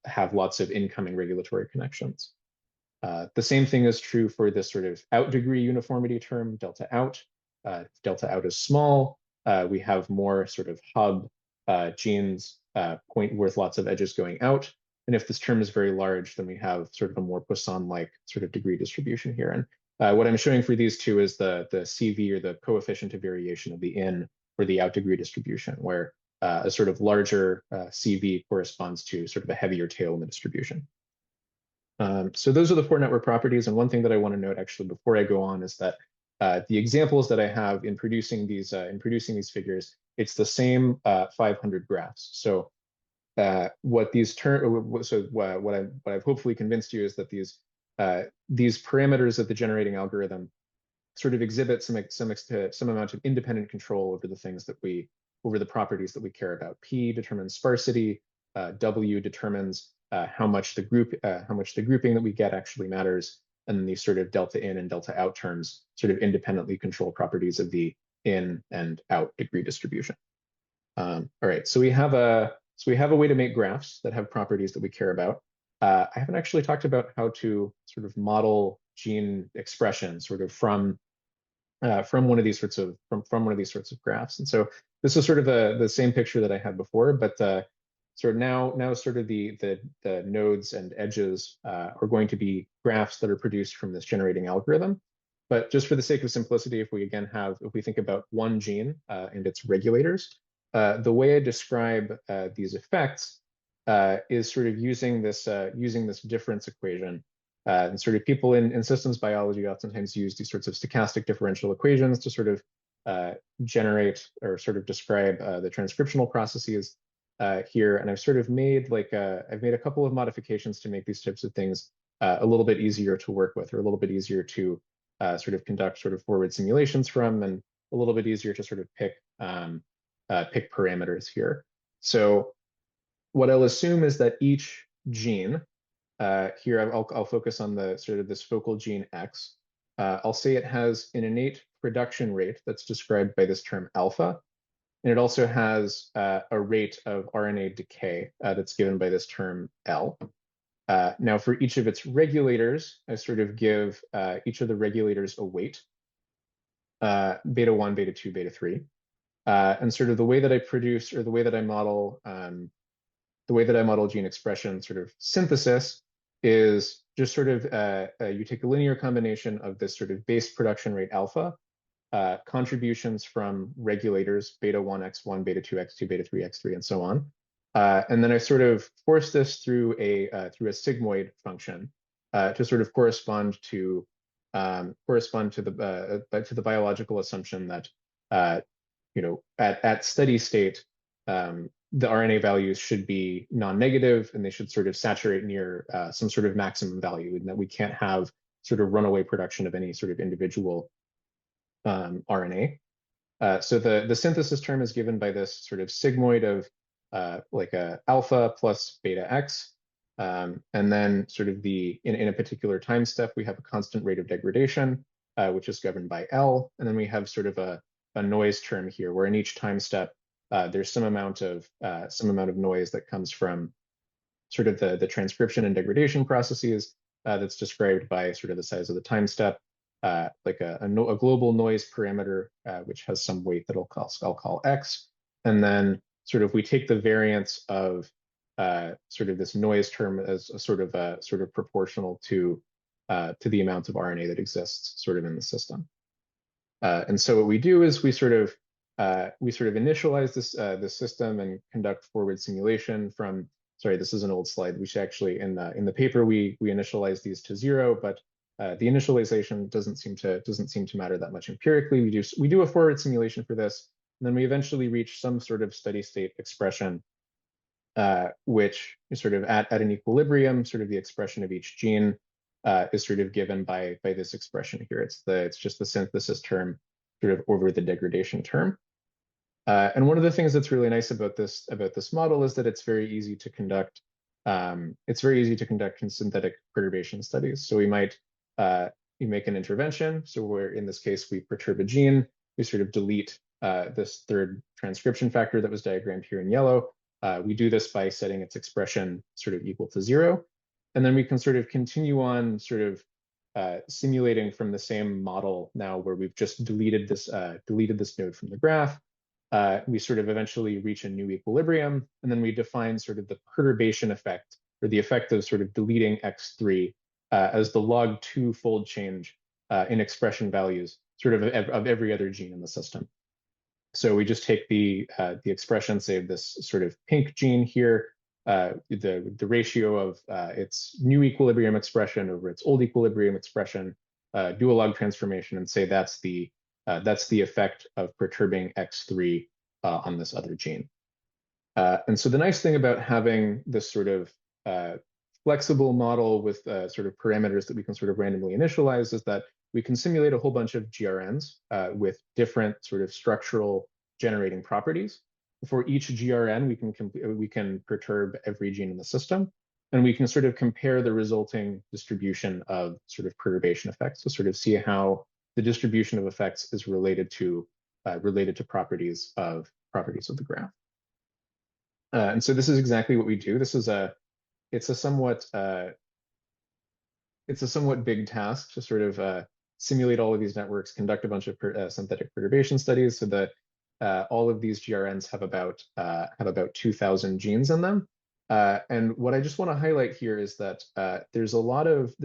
have lots of incoming regulatory connections. The same thing is true for this sort of out degree uniformity term, delta out. If delta out is small, we have more sort of hub genes with lots of edges going out. And if this term is very large, then we have sort of a more Poisson-like sort of degree distribution here. And what I'm showing for these two is the CV, or the coefficient of variation of the in or the out degree distribution, where a sort of larger CV corresponds to sort of a heavier tail in the distribution. So those are the 4 network properties. And one thing that I want to note actually before I go on is that the examples that I have in producing these figures, it's the same 500 graphs. So what I've hopefully convinced you is that these parameters of the generating algorithm sort of exhibit some amount of independent control over the things that over the properties that we care about. P determines sparsity. W determines how much the grouping that we get actually matters, and then these sort of delta in and delta out terms sort of independently control properties of the in and out degree distribution. All right, so we have a way to make graphs that have properties that we care about. I haven't actually talked about how to sort of model gene expression sort of from one of these sorts of graphs. And so this is sort of the same picture that I had before, but sort of now sort of the nodes and edges are going to be graphs that are produced from this generating algorithm. But just for the sake of simplicity, if we think about one gene and its regulators, the way I describe these effects is sort of using this difference equation. And sort of people in systems biology oftentimes use these sorts of stochastic differential equations to sort of generate or sort of describe the transcriptional processes here. And I've sort of made I've made a couple of modifications to make these types of things a little bit easier to work with, or a little bit easier to sort of conduct sort of forward simulations from, and a little bit easier to sort of pick parameters here. So what I'll assume is that each gene, here I'll focus on the sort of this focal gene X. I'll say it has an innate production rate that's described by this term alpha, and it also has a rate of RNA decay that's given by this term L. Now for each of its regulators, I sort of give each of the regulators a weight, beta 1, beta 2, beta 3. And sort of the way that I produce, or the way that I model gene expression sort of synthesis is just sort of you take a linear combination of this sort of base production rate alpha, contributions from regulators beta 1, x1, beta 2, x2, beta 3, x3, and so on. And then I sort of force this through a sigmoid function to sort of correspond to the biological assumption that at steady state the RNA values should be non-negative, and they should sort of saturate near some sort of maximum value, and that we can't have sort of runaway production of any sort of individual RNA. So the synthesis term is given by this sort of sigmoid of like a alpha plus beta x, and then sort of in a particular time step we have a constant rate of degradation, which is governed by L, and then we have sort of a noise term here, where in each time step there's some amount of noise that comes from sort of the transcription and degradation processes that's described by sort of the size of the time step, like a global noise parameter, which has some weight that I'll call x, and then sort of we take the variance of sort of this noise term as a sort of proportional to the amount of RNA that exists sort of in the system. And so what we do is we sort of initialize this system and conduct forward simulation from. Sorry, this is an old slide. We should actually in the paper we initialize these to 0, but the initialization doesn't seem to matter that much empirically. We do a forward simulation for this, and then we eventually reach some sort of steady state expression, which is sort of at an equilibrium. Sort of the expression of each gene is sort of given by this expression here. It's just the synthesis term sort of over the degradation term. And one of the things that's really nice about this model is that it's very easy to conduct. It's very easy to conduct synthetic perturbation studies. So we might you make an intervention. So where in this case we perturb a gene, we sort of delete this third transcription factor that was diagrammed here in yellow. We do this by setting its expression sort of equal to 0, and then we can sort of continue on sort of simulating from the same model now, where we've just deleted this node from the graph. We sort of eventually reach a new equilibrium, and then we define sort of the perturbation effect the effect of sort of deleting X3 as the log2 fold change in expression values sort of every other gene in the system. So we just take the expression, say this sort of pink gene here, the ratio of its new equilibrium expression over its old equilibrium expression, do a log transformation, and say that's the effect of perturbing X3 on this other gene. And so the nice thing about having this sort of flexible model with sort of parameters that we can sort of randomly initialize is that we can simulate a whole bunch of GRNs with different sort of structural generating properties. For each GRN, we can perturb every gene in the system, and we can sort of compare the resulting distribution of sort of perturbation effects to sort of see how the distribution of effects is related to properties of the graph. And so this is exactly what we do. This is it's a somewhat big task to sort of simulate all of these networks, conduct a bunch of synthetic perturbation studies, so that all of these GRNs have about 2,000 genes in them. And what I just want to highlight here is that there's a lot of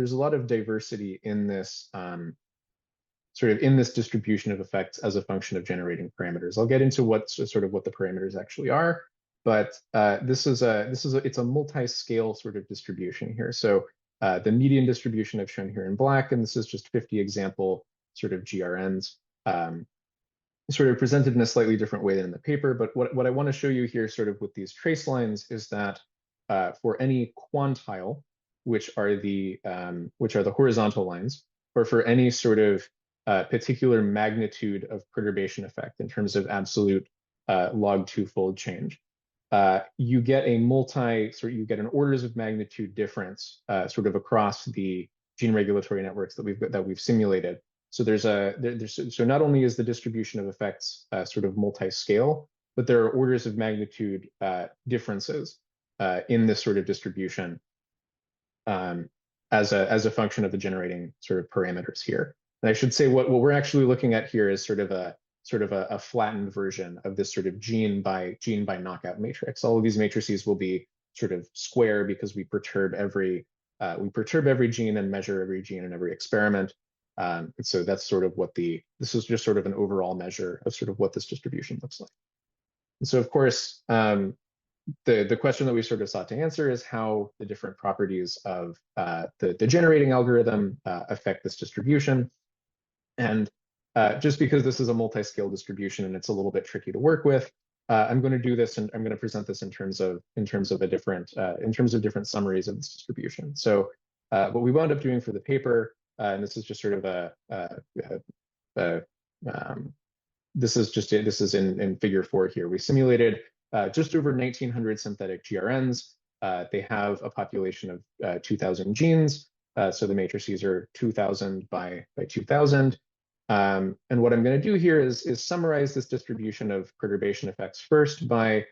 diversity in this distribution of effects as a function of generating parameters. I'll get into what the parameters actually are, but it's a multi-scale sort of distribution here. So the median distribution I've shown here in black, and this is just 50 example sort of GRNs, sort of presented in a slightly different way than in the paper. But what I want to show you here sort of with these trace lines is that for any quantile, which are the horizontal lines, or for any sort of particular magnitude of perturbation effect in terms of absolute log2 fold change, you get an orders of magnitude difference sort of across the gene regulatory networks that we've simulated. So so not only is the distribution of effects sort of multi-scale, but there are orders of magnitude differences in this sort of distribution as a function of the generating sort of parameters here. And I should say what we're actually looking at here is sort of a flattened version of this sort of gene by knockout matrix. All of these matrices will be sort of square because we perturb every gene and measure every gene in every experiment. And so that's sort of this is just sort of an overall measure of sort of what this distribution looks like. And so of course, the question that we sort of sought to answer is how the different properties of the generating algorithm affect this distribution. And just because this is a multi-scale distribution and it's a little bit tricky to work with, I'm going to do this, and I'm going to present this in terms of different summaries of this distribution. So what we wound up doing for the paper, and this is just sort of this is in figure 4 here. We simulated just over 1,900 synthetic GRNs. They have a population of 2,000 genes. So the matrices are 2,000 by 2,000. And what I'm going to do here is summarize this distribution of perturbation effects first by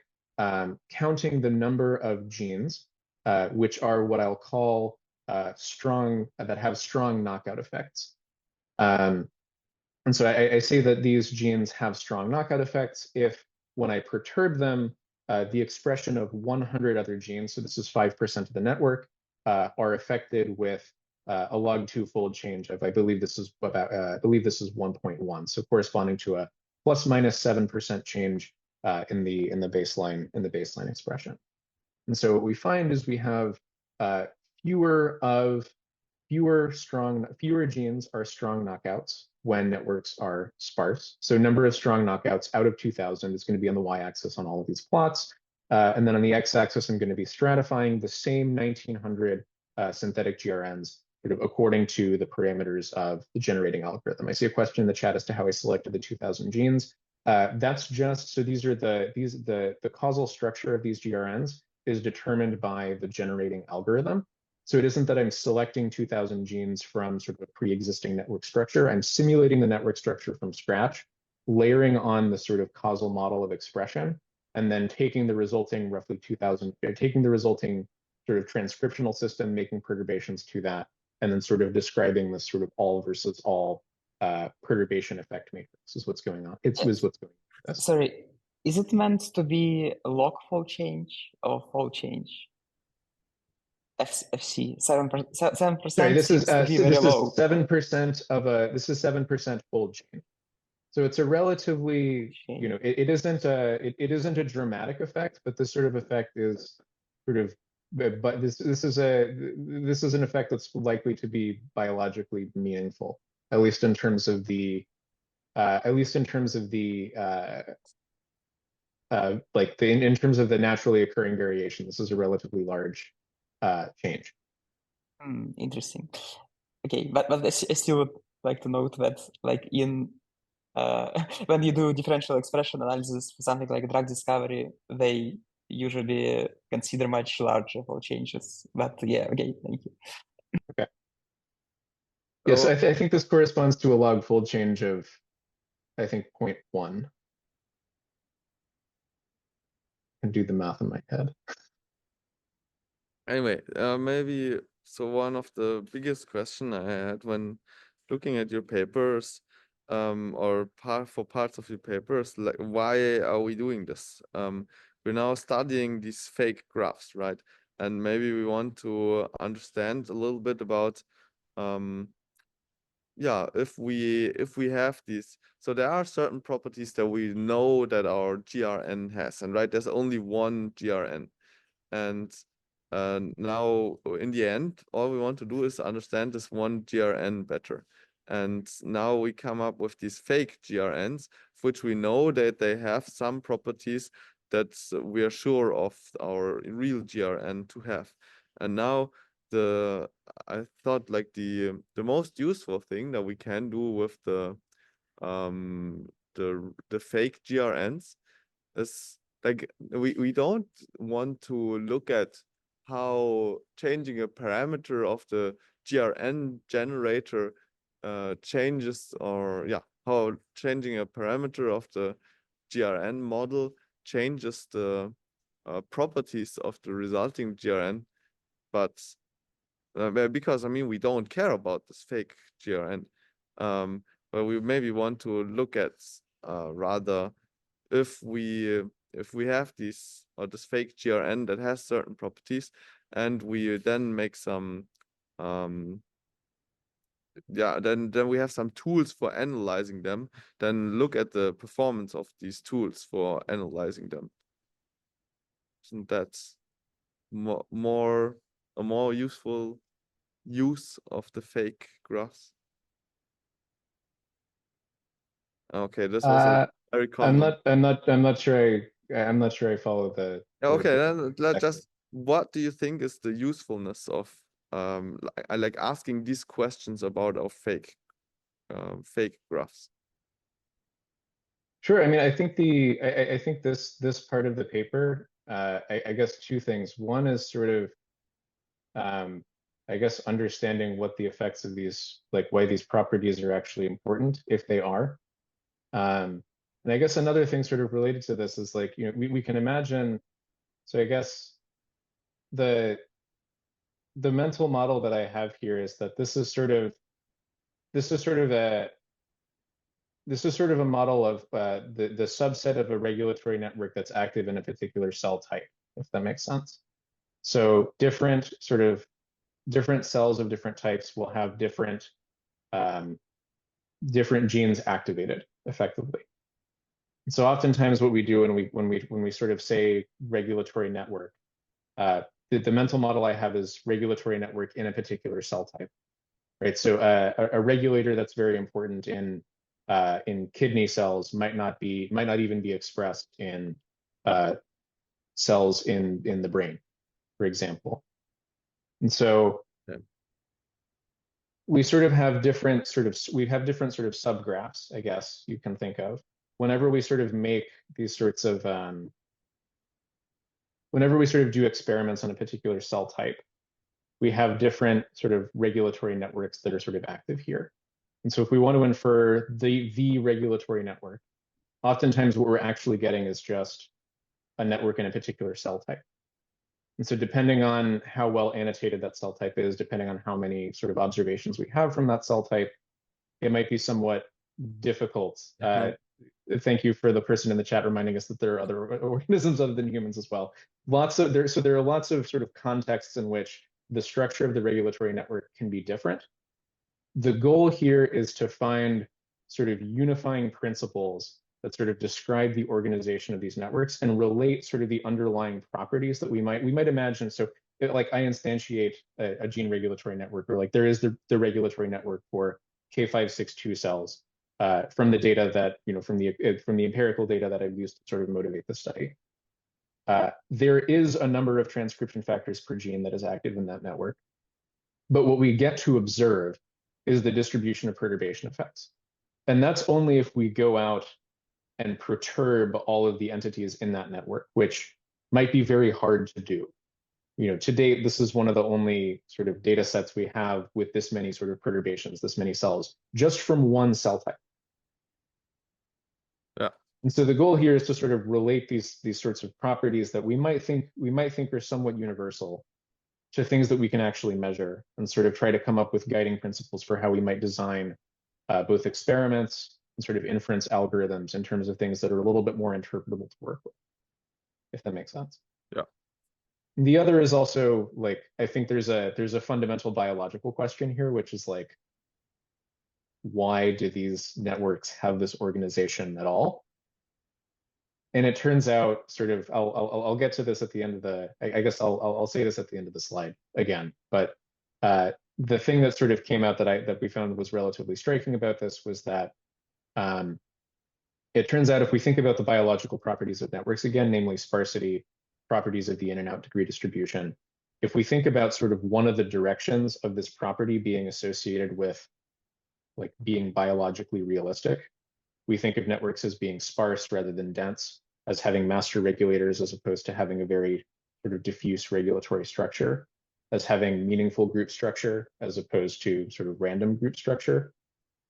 counting the number of genes, which are what I'll call that have strong knockout effects. And so I say that these genes have strong knockout effects if, when I perturb them, the expression of 100 other genes, so this is 5% of the network, are affected with a log2 fold change of, I believe this is 1.1, so corresponding to a plus minus 7% change in the baseline expression. And so what we find is we have fewer genes are strong knockouts when networks are sparse. So number of strong knockouts out of 2,000 is going to be on the y-axis on all of these plots. And then on the x-axis, I'm going to be stratifying the same 1,900 synthetic GRNs sort of according to the parameters of the generating algorithm. I see a question in the chat as to how I selected the 2,000 genes. That's just, so these are the causal structure of these GRNs is determined by the generating algorithm. So it isn't that I'm selecting 2,000 genes from sort of a pre-existing network structure. I'm simulating the network structure from scratch, layering on the sort of causal model of expression, and then taking the resulting roughly 2,000, taking the resulting sort of transcriptional system, making perturbations to that, and then sort of describing this sort of all versus all perturbation effect matrix is what's going on. It's what's going on. Sorry, is it meant to be a log fold change or fold change? FC 7%. Sorry, this is seems to be very low. 7% of a, this is 7% fold chain. So it's a relatively, you know, it isn't a dramatic effect, but this sort of effect is sort of, but this is an effect that's likely to be biologically meaningful, at least in terms of the like in terms of the naturally occurring variation. This is a relatively large change. Interesting. Okay, but I still would like to note that, like, in when you do differential expression analysis for something like drug discovery, they usually consider much larger fold changes. But yeah, okay, thank you. Okay. Yes, I think this corresponds to a log fold change of, I think, 0.1. I can do the math in my head. Anyway, maybe so one of the biggest question I had when looking at your papers, or for parts of your papers, like, why are we doing this? We're now studying these fake graphs, right? And maybe we want to understand a little bit about, yeah, if we have these, so there are certain properties that we know that our GRN has, and right, there's only one GRN. And now in the end, all we want to do is understand this one GRN better. And now we come up with these fake GRNs, which we know that they have some properties that we are sure of our real GRN to have. And now I thought, like, the most useful thing that we can do with the fake GRNs is, like, we don't want to look at how changing a parameter of the GRN generator changes, or yeah, how changing a parameter of the GRN model changes the properties of the resulting GRN, but because, I mean, we don't care about this fake GRN, but we maybe want to look at rather, if we have this fake GRN that has certain properties, and we then make some then we have some tools for analyzing them, then look at the performance of these tools for analyzing them. Isn't that a more useful use of the fake graphs? Okay, this was a very common. I'm not sure I follow the. Okay, then let's just, what do you think is the usefulness of I like asking these questions about our fake graphs? Sure. I mean, I think I think this part of the paper, I guess two things. One is sort of, I guess, understanding what the effects of these, like why these properties are actually important, if they are. And I guess another thing sort of related to this is, like, you know, we can imagine, so I guess the mental model that I have here is that this is sort of a model of the subset of a regulatory network that's active in a particular cell type, if that makes sense. So different cells of different types will have different genes activated effectively. So oftentimes what we do when we sort of say regulatory network, the mental model I have is regulatory network in a particular cell type, right? So a regulator that's very important in kidney cells might not even be expressed in cells in the brain, for example. And so we sort of have different sort of subgraphs, I guess you can think of, whenever we sort of make these sorts of whenever we sort of do experiments on a particular cell type, we have different sort of regulatory networks that are sort of active here. And so if we want to infer the regulatory network, oftentimes what we're actually getting is just a network in a particular cell type. And so depending on how well annotated that cell type is, depending on how many sort of observations we have from that cell type, it might be somewhat difficult. Thank you for the person in the chat reminding us that there are other organisms other than humans as well. There are lots of sort of contexts in which the structure of the regulatory network can be different. The goal here is to find sort of unifying principles that sort of describe the organization of these networks and relate sort of the underlying properties that we might imagine. So like I instantiate a gene regulatory network, or like there is the regulatory network for K562 cells from the data that, from the empirical data that I've used to sort of motivate the study. There is a number of transcription factors per gene that is active in that network. But what we get to observe is the distribution of perturbation effects. And that's only if we go out and perturb all of the entities in that network, which might be very hard to do. To date, this is one of the only sort of data sets we have with this many sort of perturbations, this many cells, just from one cell type. Yeah. And so the goal here is to sort of relate these sorts of properties that we might think are somewhat universal to things that we can actually measure, and sort of try to come up with guiding principles for how we might design both experiments and sort of inference algorithms in terms of things that are a little bit more interpretable to work with, if that makes sense. Yeah. The other is also, like, I think there's a fundamental biological question here, which is like, why do these networks have this organization at all? And it turns out, sort of, I'll get to this at the end of the, I guess I'll say this at the end of the slide again, but the thing that sort of came out that we found was relatively striking about this was that it turns out if we think about the biological properties of networks again, namely sparsity, properties of the in and out degree distribution, if we think about sort of one of the directions of this property being associated with like being biologically realistic, we think of networks as being sparse rather than dense, as having master regulators as opposed to having a very sort of diffuse regulatory structure, as having meaningful group structure as opposed to sort of random group structure.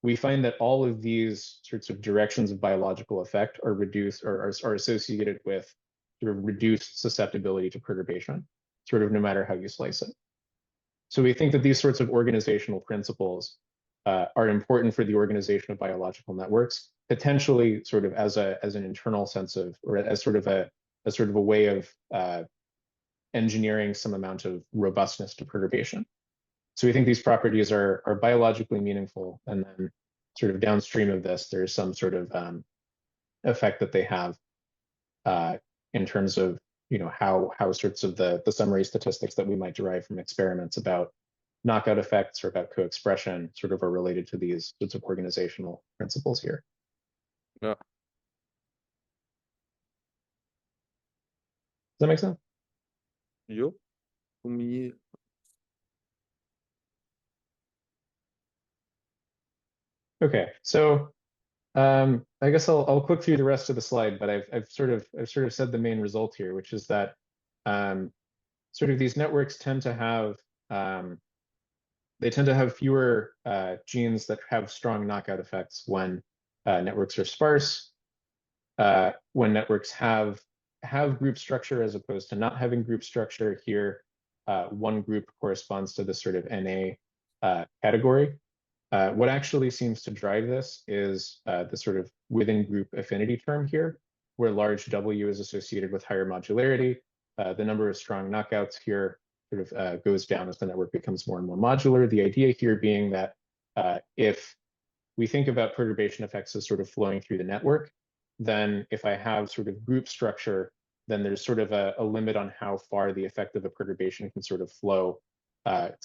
We find that all of these sorts of directions of biological effect are reduced or are associated with sort of reduced susceptibility to perturbation, sort of no matter how you slice it. So we think that these sorts of organizational principles are important for the organization of biological networks, potentially sort of as an internal sense of, or as sort of a way of engineering some amount of robustness to perturbation. So we think these properties are biologically meaningful, and then sort of downstream of this, there's some sort of effect that they have in terms of how sorts of the summary statistics that we might derive from experiments about knockout effects or about coexpression sort of are related to these sorts of organizational principles here. Yeah. Does that make sense? Yo, to me. Okay, so I guess I'll click through the rest of the slide, but I've sort of said the main result here, which is that sort of these networks tend to have fewer genes that have strong knockout effects when networks are sparse. When networks have group structure as opposed to not having group structure here, one group corresponds to this sort of NA category. What actually seems to drive this is the sort of within group affinity term here, where large W is associated with higher modularity. The number of strong knockouts here sort of goes down as the network becomes more and more modular. The idea here being that if we think about perturbation effects as sort of flowing through the network, then if I have sort of group structure, then there's sort of a limit on how far the effect of a perturbation can sort of flow.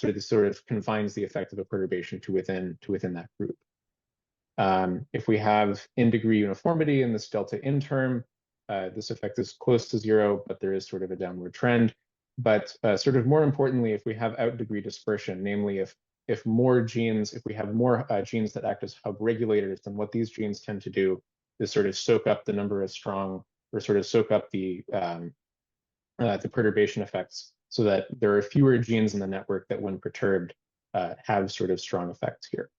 This sort of confines the effect of a perturbation to within that group. If we have in degree uniformity in this delta in term, this effect is close to 0, but there is sort of a downward trend. But sort of more importantly, if we have out degree dispersion, namely if we have more genes that act as hub regulators, then what these genes tend to do is sort of soak up the number of strong, or sort of soak up the perturbation effects, so that there are fewer genes in the network that, when perturbed, have sort of strong effects here.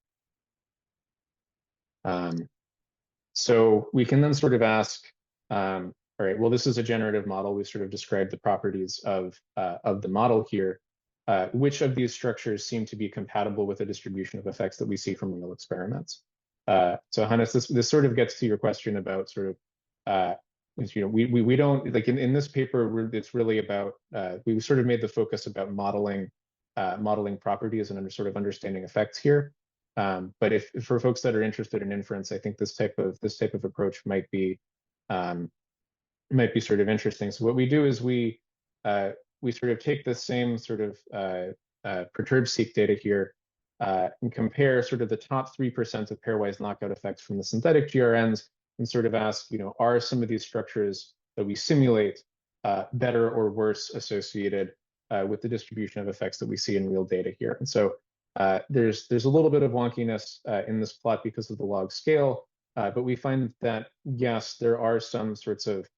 So we can then sort of ask, all right, well, this is a generative model. We've sort of described the properties of the model here. Which of these structures seem to be compatible with the distribution of effects that we see from real experiments? So Hannes, this sort of gets to your question about sort of, we don't, like in this paper, it's really about, we sort of made the focus about modeling modeling properties and sort of understanding effects here. But if for folks that are interested in inference, I think this type of approach might be sort of interesting. So what we do is we sort of take the same sort of perturb-seq data here and compare sort of the top 3% of pairwise knockout effects from the synthetic GRNs and sort of ask, are some of these structures that we simulate better or worse associated with the distribution of effects that we see in real data here. And so there's a little bit of wonkiness in this plot because of the log scale, but we find that, yes, there are some structures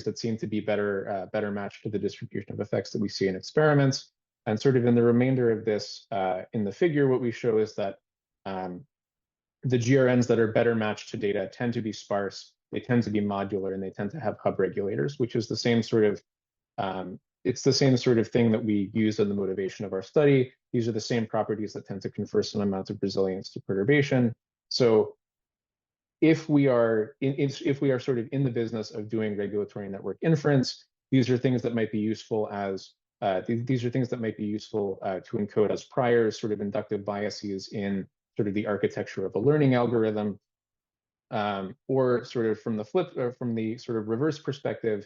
that seem to be better matched to the distribution of effects that we see in experiments. And sort of in the remainder of this, in the figure, what we show is that the GRNs that are better matched to data tend to be sparse, they tend to be modular, and they tend to have hub regulators, which is the same sort of it's the same sort of thing that we use in the motivation of our study. These are the same properties that tend to confer some amount of resilience to perturbation. So if we are sort of in the business of doing regulatory network inference, these are things that might be useful as these are things that might be useful to encode as priors, sort of inductive biases in sort of the architecture of a learning algorithm, or sort of from the sort of reverse perspective,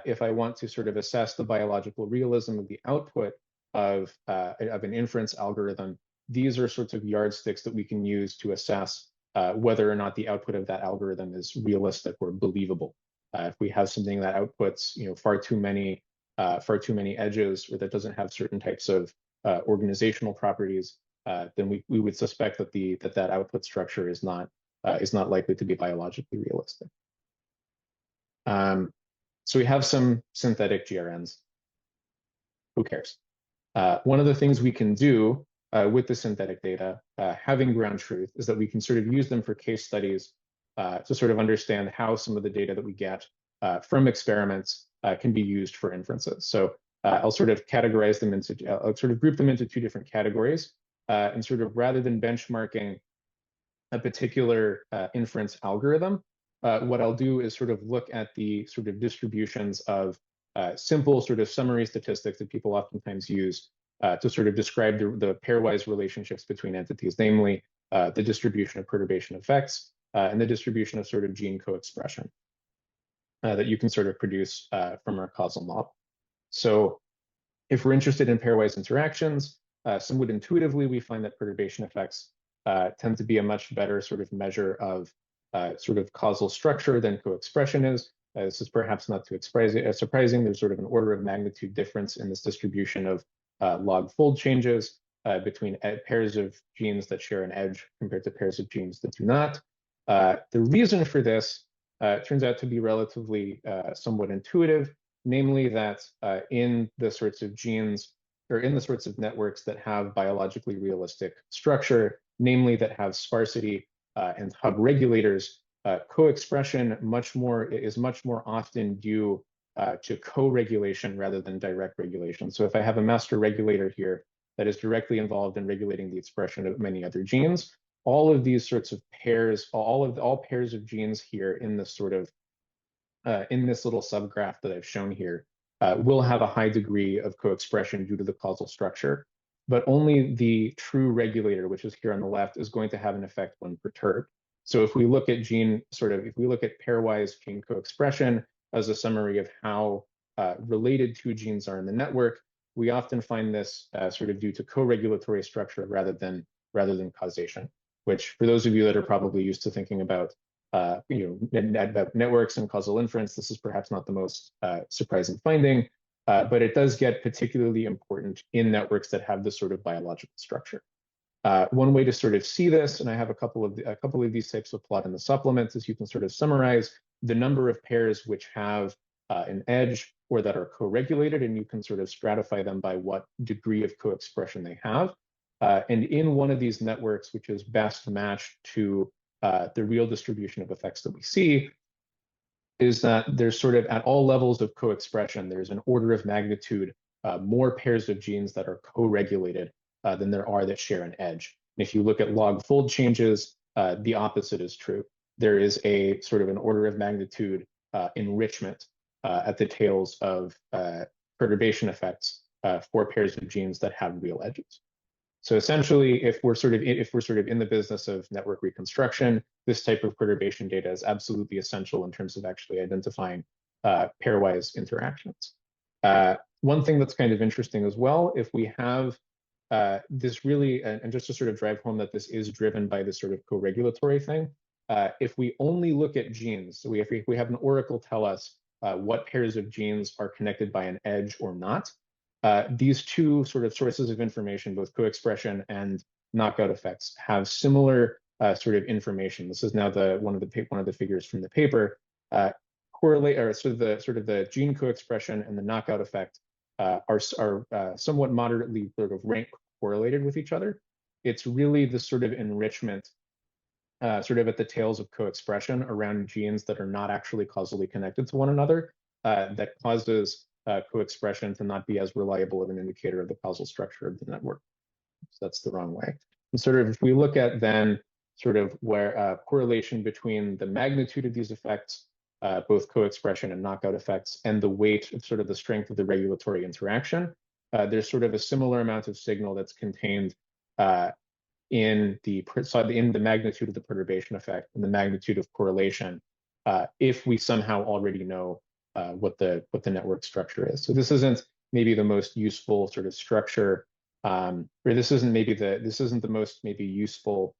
if I want to sort of assess the biological realism of the output of an inference algorithm, these are sorts of yardsticks that we can use to assess whether or not the output of that algorithm is realistic or believable. If we have something that outputs, far too many edges, or that doesn't have certain types of organizational properties, then we would suspect that that output structure is not likely to be biologically realistic. So we have some synthetic GRNs. Who cares? One of the things we can do with the synthetic data, having ground truth, is that we can sort of use them for case studies to sort of understand how some of the data that we get from experiments can be used for inferences. So I'll sort of categorize them into, I'll sort of group them into two different categories, and sort of rather than benchmarking a particular inference algorithm, what I'll do is sort of look at the sort of distributions of simple sort of summary statistics that people oftentimes use to sort of describe the pairwise relationships between entities, namely the distribution of perturbation effects and the distribution of sort of gene coexpression that you can sort of produce from our causal model. So if we're interested in pairwise interactions, somewhat intuitively, we find that perturbation effects tend to be a much better sort of measure of sort of causal structure than coexpression is. This is perhaps not too surprising. There's sort of an order of magnitude difference in this distribution of log fold changes between pairs of genes that share an edge compared to pairs of genes that do not. The reason for this turns out to be relatively somewhat intuitive, namely that in the sorts of genes or in the sorts of networks that have biologically realistic structure, namely that have sparsity and hub regulators, co-expression is much more often due to co-regulation rather than direct regulation. So if I have a master regulator here that is directly involved in regulating the expression of many other genes, all of these sorts of pairs, all pairs of genes here in this sort of in this little subgraph that I've shown here will have a high degree of co-expression due to the causal structure. But only the true regulator, which is here on the left, is going to have an effect when perturbed. So if we look at if we look at pairwise gene co-expression as a summary of how related two genes are in the network, we often find this sort of due to co-regulatory structure rather than causation, which for those of you that are probably used to thinking about networks and causal inference, this is perhaps not the most surprising finding. But it does get particularly important in networks that have this sort of biological structure. One way to sort of see this, and I have a couple of these types of plot in the supplements, is you can sort of summarize the number of pairs which have an edge or that are co-regulated, and you can sort of stratify them by what degree of co-expression they have. And in one of these networks, which is best matched to the real distribution of effects that we see, is that there's sort of at all levels of co-expression, there's an order of magnitude more pairs of genes that are co-regulated than there are that share an edge. And if you look at log fold changes, the opposite is true. There is a sort of an order of magnitude enrichment at the tails of perturbation effects for pairs of genes that have real edges. So essentially, if we're sort of in the business of network reconstruction, this type of perturbation data is absolutely essential in terms of actually identifying pairwise interactions. One thing that's kind of interesting as well, if we have this really, and just to sort of drive home that this is driven by this sort of co-regulatory thing, if we only look at genes, so if we have an oracle tell us what pairs of genes are connected by an edge or not, these two sort of sources of information, both co-expression and knockout effects, have similar sort of information. This is now one of the figures from the paper. Correlate, or sort of the gene co-expression and the knockout effect are somewhat moderately sort of rank correlated with each other. It's really the sort of enrichment sort of at the tails of co-expression around genes that are not actually causally connected to one another that causes co-expression to not be as reliable of an indicator of the causal structure of the network. So that's the wrong way. And sort of if we look at then sort of where correlation between the magnitude of these effects, both co-expression and knockout effects, and the weight of sort of the strength of the regulatory interaction, there's sort of a similar amount of signal that's contained in the magnitude of the perturbation effect and the magnitude of correlation if we somehow already know what the network structure is. So this isn't maybe the most useful sort of structure, or this isn't the most maybe useful.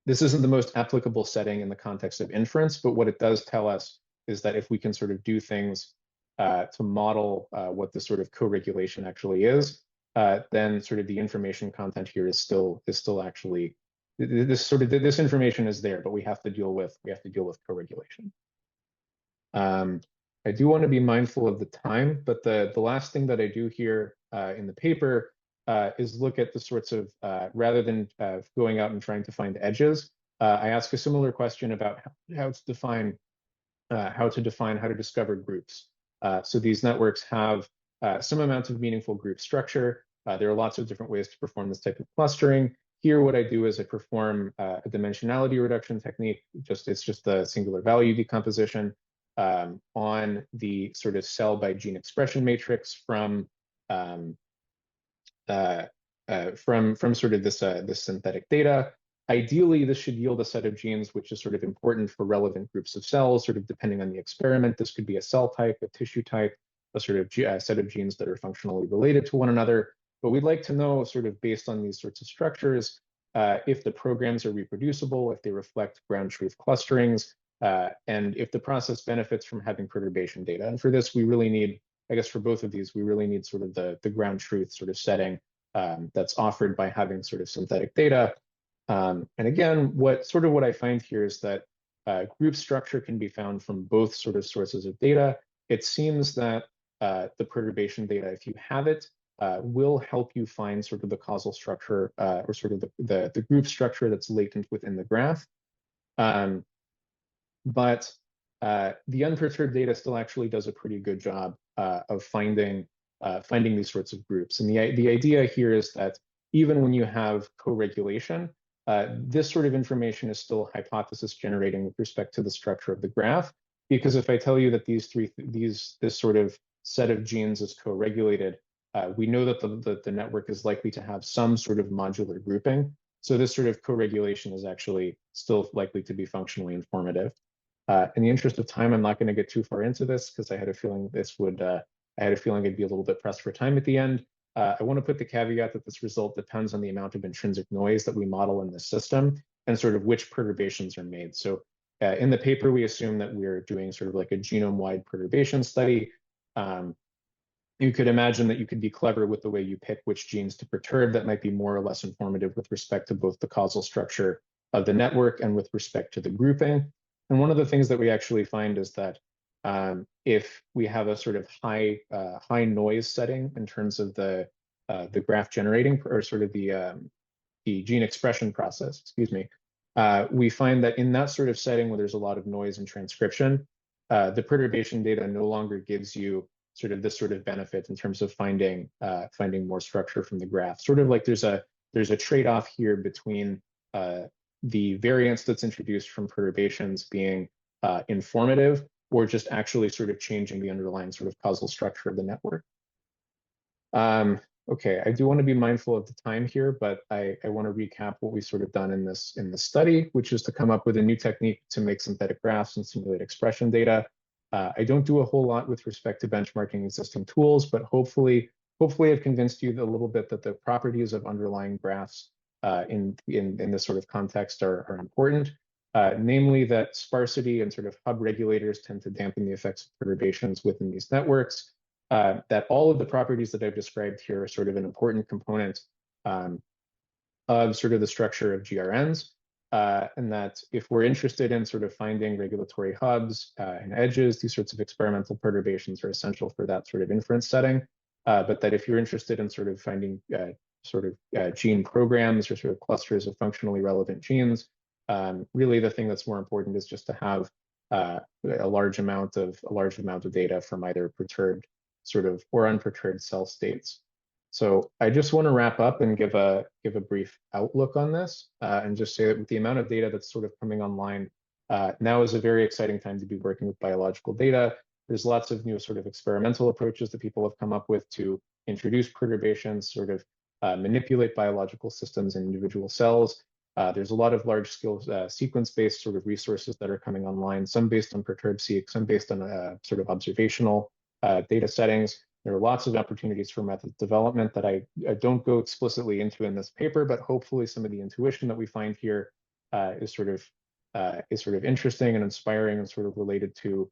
This isn't the most applicable setting in the context of inference, but what it does tell us is that if we can sort of do things to model what the sort of co-regulation actually is, then sort of the information content here is still actually this information is there, but we have to deal with co-regulation. I do want to be mindful of the time, but the last thing that I do here in the paper is look at the sorts of, rather than going out and trying to find edges, I ask a similar question about how to discover groups. So these networks have some amount of meaningful group structure. There are lots of different ways to perform this type of clustering. Here, what I do is I perform a dimensionality reduction technique. It's just a singular value decomposition on the sort of cell by gene expression matrix from sort of this synthetic data. Ideally, this should yield a set of genes which is sort of important for relevant groups of cells, sort of depending on the experiment. This could be a cell type, a tissue type, a sort of set of genes that are functionally related to one another. But we'd like to know, sort of based on these sorts of structures, if the programs are reproducible, if they reflect ground truth clusterings, and if the process benefits from having perturbation data. And for this, we really need, I guess for both of these, we really need sort of the ground truth sort of setting that's offered by having sort of synthetic data. And again, what I find here is that group structure can be found from both sort of sources of data. It seems that the perturbation data, if you have it, will help you find sort of the causal structure or sort of the group structure that's latent within the graph. But the unperturbed data still actually does a pretty good job of finding these sorts of groups. And the idea here is that even when you have co-regulation, this sort of information is still hypothesis generating with respect to the structure of the graph. Because if I tell you that this sort of set of genes is co-regulated, we know that the network is likely to have some sort of modular grouping. So this sort of co-regulation is actually still likely to be functionally informative. In the interest of time, I'm not going to get too far into this because I had a feeling I'd be a little bit pressed for time at the end. I want to put the caveat that this result depends on the amount of intrinsic noise that we model in the system and sort of which perturbations are made. So in the paper, we assume that we're doing sort of like a genome-wide perturbation study. You could imagine that you could be clever with the way you pick which genes to perturb. That might be more or less informative with respect to both the causal structure of the network and with respect to the grouping. And one of the things that we actually find is that if we have a sort of high noise setting in terms of the graph generating or sort of the gene expression process, excuse me, we find that in that sort of setting where there's a lot of noise and transcription, the perturbation data no longer gives you sort of this sort of benefit in terms of finding more structure from the graph. Sort of like there's a trade-off here between the variance that's introduced from perturbations being informative or just actually sort of changing the underlying sort of causal structure of the network. Okay, I do want to be mindful of the time here, but I want to recap what we've sort of done in this study, which is to come up with a new technique to make synthetic graphs and simulate expression data. I don't do a whole lot with respect to benchmarking existing tools, but hopefully I've convinced you a little bit that the properties of underlying graphs in this sort of context are important. Namely that sparsity and sort of hub regulators tend to dampen the effects of perturbations within these networks. That all of the properties that I've described here are sort of an important component of sort of the structure of GRNs, and that if we're interested in sort of finding regulatory hubs and edges, these sorts of experimental perturbations are essential for that sort of inference setting. But that if you're interested in sort of finding gene programs or sort of clusters of functionally relevant genes, really the thing that's more important is just to have a large amount of data from either perturbed sort of or unperturbed cell states. So I just want to wrap up and give a brief outlook on this and just say that with the amount of data that's sort of coming online, now is a very exciting time to be working with biological data. There's lots of new sort of experimental approaches that people have come up with to introduce perturbations, sort of manipulate biological systems in individual cells. There's a lot of large-scale sequence-based sort of resources that are coming online, some based on perturb-seq, some based on sort of observational data settings. There are lots of opportunities for method development that I don't go explicitly into in this paper, but hopefully some of the intuition that we find here is sort of interesting and inspiring and sort of related to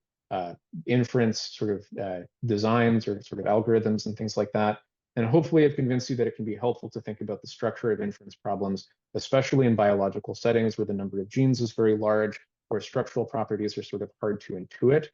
inference sort of designs or sort of algorithms and things like that. And hopefully I've convinced you that it can be helpful to think about the structure of inference problems, especially in biological settings where the number of genes is very large, where structural properties are sort of hard to intuit.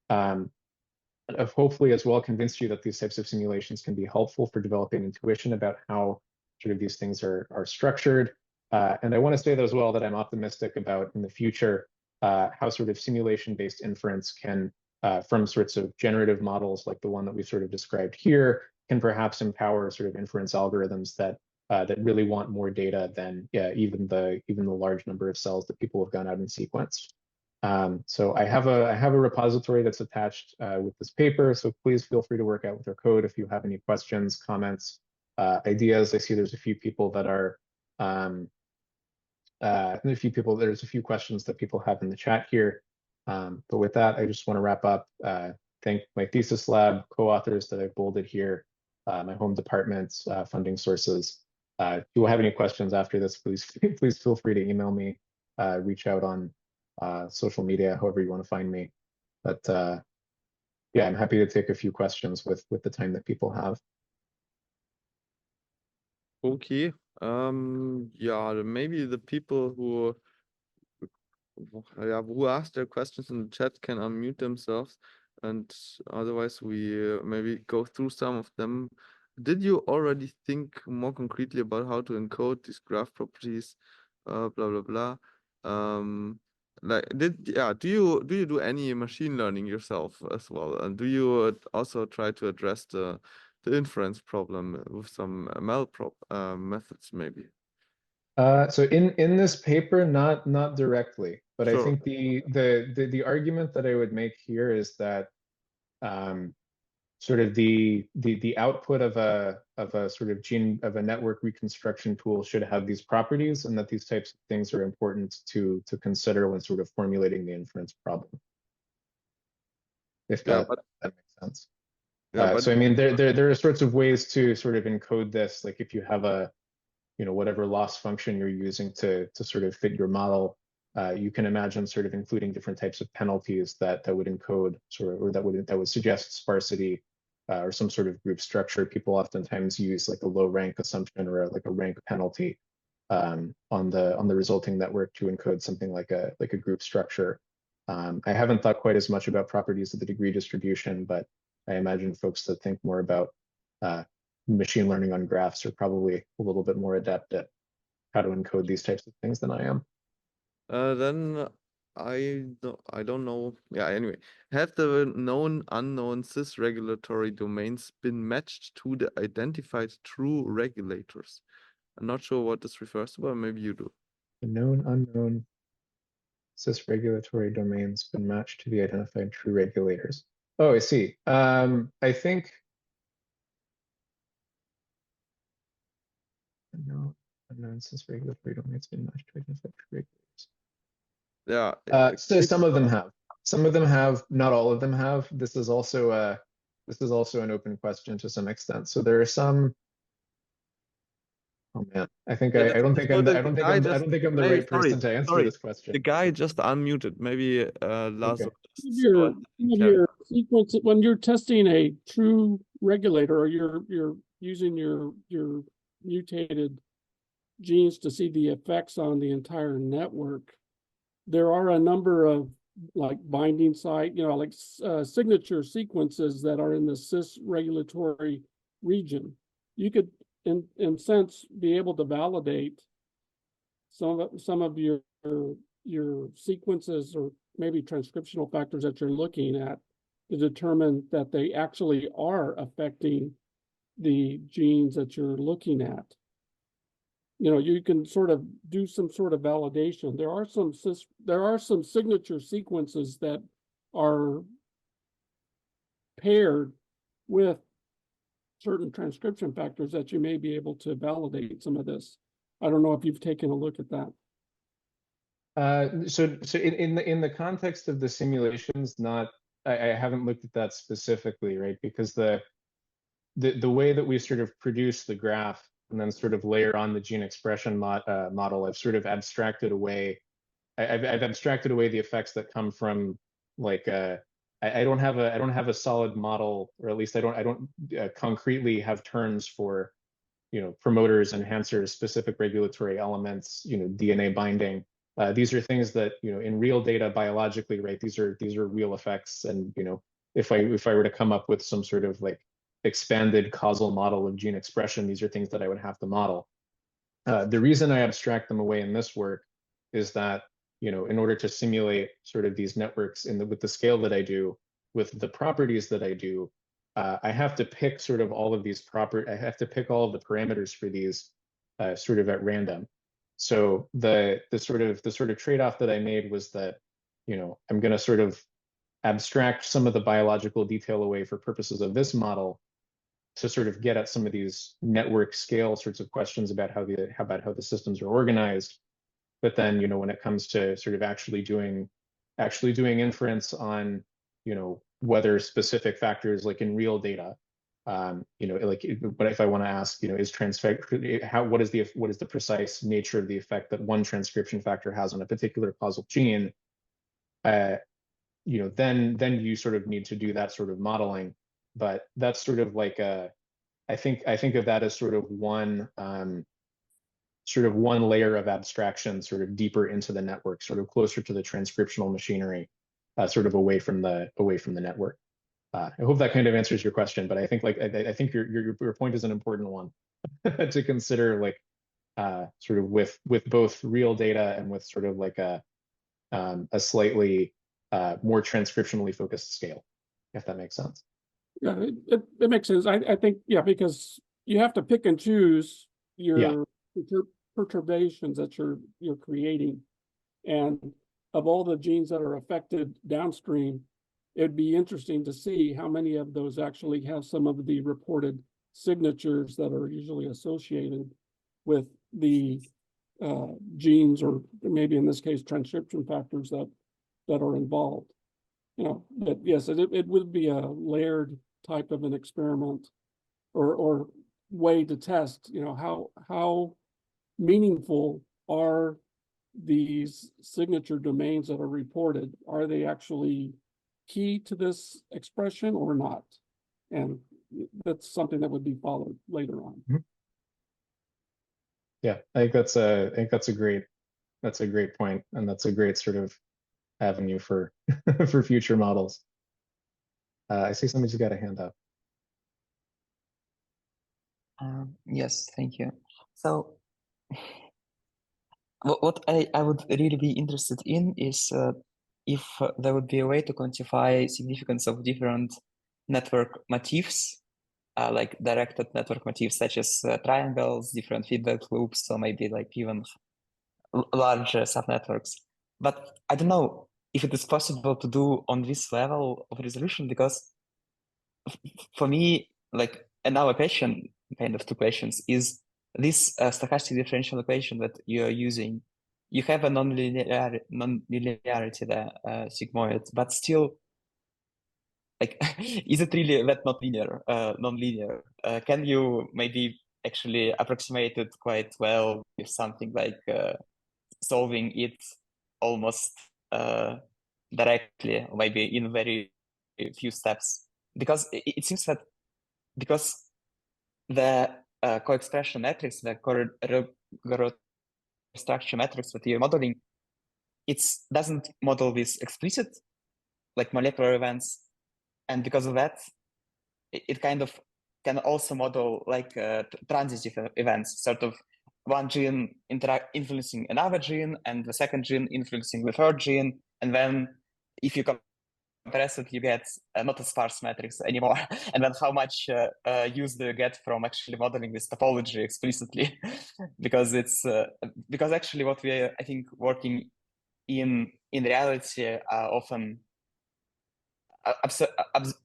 I've hopefully as well convinced you that these types of simulations can be helpful for developing intuition about how sort of these things are structured. And I want to say as well that I'm optimistic about in the future how sort of simulation-based inference can, from sorts of generative models like the one that we've sort of described here, can perhaps empower sort of inference algorithms that really want more data than even the large number of cells that people have gone out and sequenced. So I have a repository that's attached with this paper, so please feel free to work out with our code if you have any questions, comments, ideas. I see there's a few people that are there's a few questions that people have in the chat here. But with that, I just want to wrap up. Thank my thesis lab co-authors that I've bolded here, my home department's funding sources. If you have any questions after this, please feel free to email me, reach out on social media, however you want to find me. But yeah, I'm happy to take a few questions with the time that people have. Okay. Yeah, maybe the people who asked their questions in the chat can unmute themselves, and otherwise we maybe go through some of them. Did you already think more concretely about how to encode these graph properties? Blah blah blah. Like do you do any machine learning yourself as well? And do you also try to address the inference problem with some ML methods maybe? So in this paper, not directly, but Sure. I think the argument that I would make here is that sort of the output of a sort of a network reconstruction tool should have these properties, and that these types of things are important to consider when sort of formulating the inference problem. If that makes sense. Yeah, so I mean, there are sorts of ways to sort of encode this, like if you have a whatever loss function you're using to sort of fit your model, you can imagine sort of including different types of penalties that would encode sort of, or that would suggest sparsity or some sort of group structure. People oftentimes use like a low rank assumption or like a rank penalty on the resulting network to encode something like a group structure. I haven't thought quite as much about properties of the degree distribution, but I imagine folks that think more about machine learning on graphs are probably a little bit more adept at how to encode these types of things than I am. Then I don't know. Yeah, anyway. Have the known unknown cis regulatory domains been matched to the identified true regulators? I'm not sure what this refers to, but maybe you do. The known unknown cis-regulatory domains been matched to the identified true regulators? Oh, I see. I think no, unknown cis-regulatory domains been matched to identified true regulators. Yeah. So some of them have. Some of them have. Not all of them have. This is also an open question to some extent. So there are some. Oh man, I don't think I'm the right person to answer this question. The guy just unmuted. Maybe Lars. Okay. Your sequence when you're testing a true regulator, or you're using your mutated genes to see the effects on the entire network, there are a number of like binding site, like signature sequences that are in the cis regulatory region. You could in sense be able to validate some of your sequences or maybe transcriptional factors that you're looking at to determine that they actually are affecting the genes that you're looking at. You can sort of do some sort of validation. There are some signature sequences that are paired with certain transcription factors that you may be able to validate some of this. I don't know if you've taken a look at that. So in the context of the simulations, I haven't looked at that specifically, right? Because the way that we sort of produce the graph and then sort of layer on the gene expression model, I've sort of abstracted away. I've abstracted away the effects that come from like I don't have a solid model, or at least I don't concretely have terms for promoters, enhancers, specific regulatory elements, DNA binding. These are things that in real data biologically, right? These are real effects, and if I were to come up with some sort of like expanded causal model of gene expression, these are things that I would have to model. The reason I abstract them away in this work is that in order to simulate sort of these networks with the scale that I do, with the properties that I do, I have to pick sort of all of these I have to pick all of the parameters for these sort of at random. So the sort of trade-off that I made was that I'm going to sort of abstract some of the biological detail away for purposes of this model to sort of get at some of these network scale sorts of questions about how the systems are organized. But then, when it comes to sort of actually doing inference on, whether specific factors like in real data, but if I want to ask, what is the precise nature of the effect that one transcription factor has on a particular causal gene, then you sort of need to do that sort of modeling. But that's sort of like I think of that as sort of one layer of abstraction, sort of deeper into the network, sort of closer to the transcriptional machinery, sort of away from the network. I hope that kind of answers your question, but I think I think your point is an important one to consider, like sort of with both real data and with sort of like a slightly more transcriptionally focused scale, if that makes sense. Yeah, it makes sense. I think, because you have to pick and choose your perturbations that you're creating, and of all the genes that are affected downstream, it'd be interesting to see how many of those actually have some of the reported signatures that are usually associated with the genes, or maybe in this case transcription factors that are involved. But yes, it would be a layered type of an experiment or way to test, how meaningful are these signature domains that are reported? Are they actually key to this expression or not? And that's something that would be followed later on. Mm-hmm. Yeah, I think that's a great point, and that's a great sort of avenue for for future models. I see somebody's got a hand up. Yes, thank you. So what I would really be interested in is if there would be a way to quantify significance of different network motifs, like directed network motifs such as triangles, different feedback loops, or maybe like even large subnetworks but I don't know if it is possible to do on this level of resolution, because for me, like an equation, kind of two questions, is this stochastic differential equation that you are using. You have a non-linearity there, sigmoid, but still, like, is it really that not linear, non-linear? Can you maybe actually approximate it quite well with something like solving it almost directly, maybe in very few steps? Because it seems that because the coexpression matrix, the structure matrix that you're modeling, it doesn't model this explicit, like molecular events, and because of that, it kind of can also model like transitive events, sort of one gene influencing another gene, and the second gene influencing the third gene, and then if you compress it, you get not a sparse matrix anymore. And then how much use do you get from actually modeling this topology explicitly? Because it's because actually what we are, I think, working in reality are often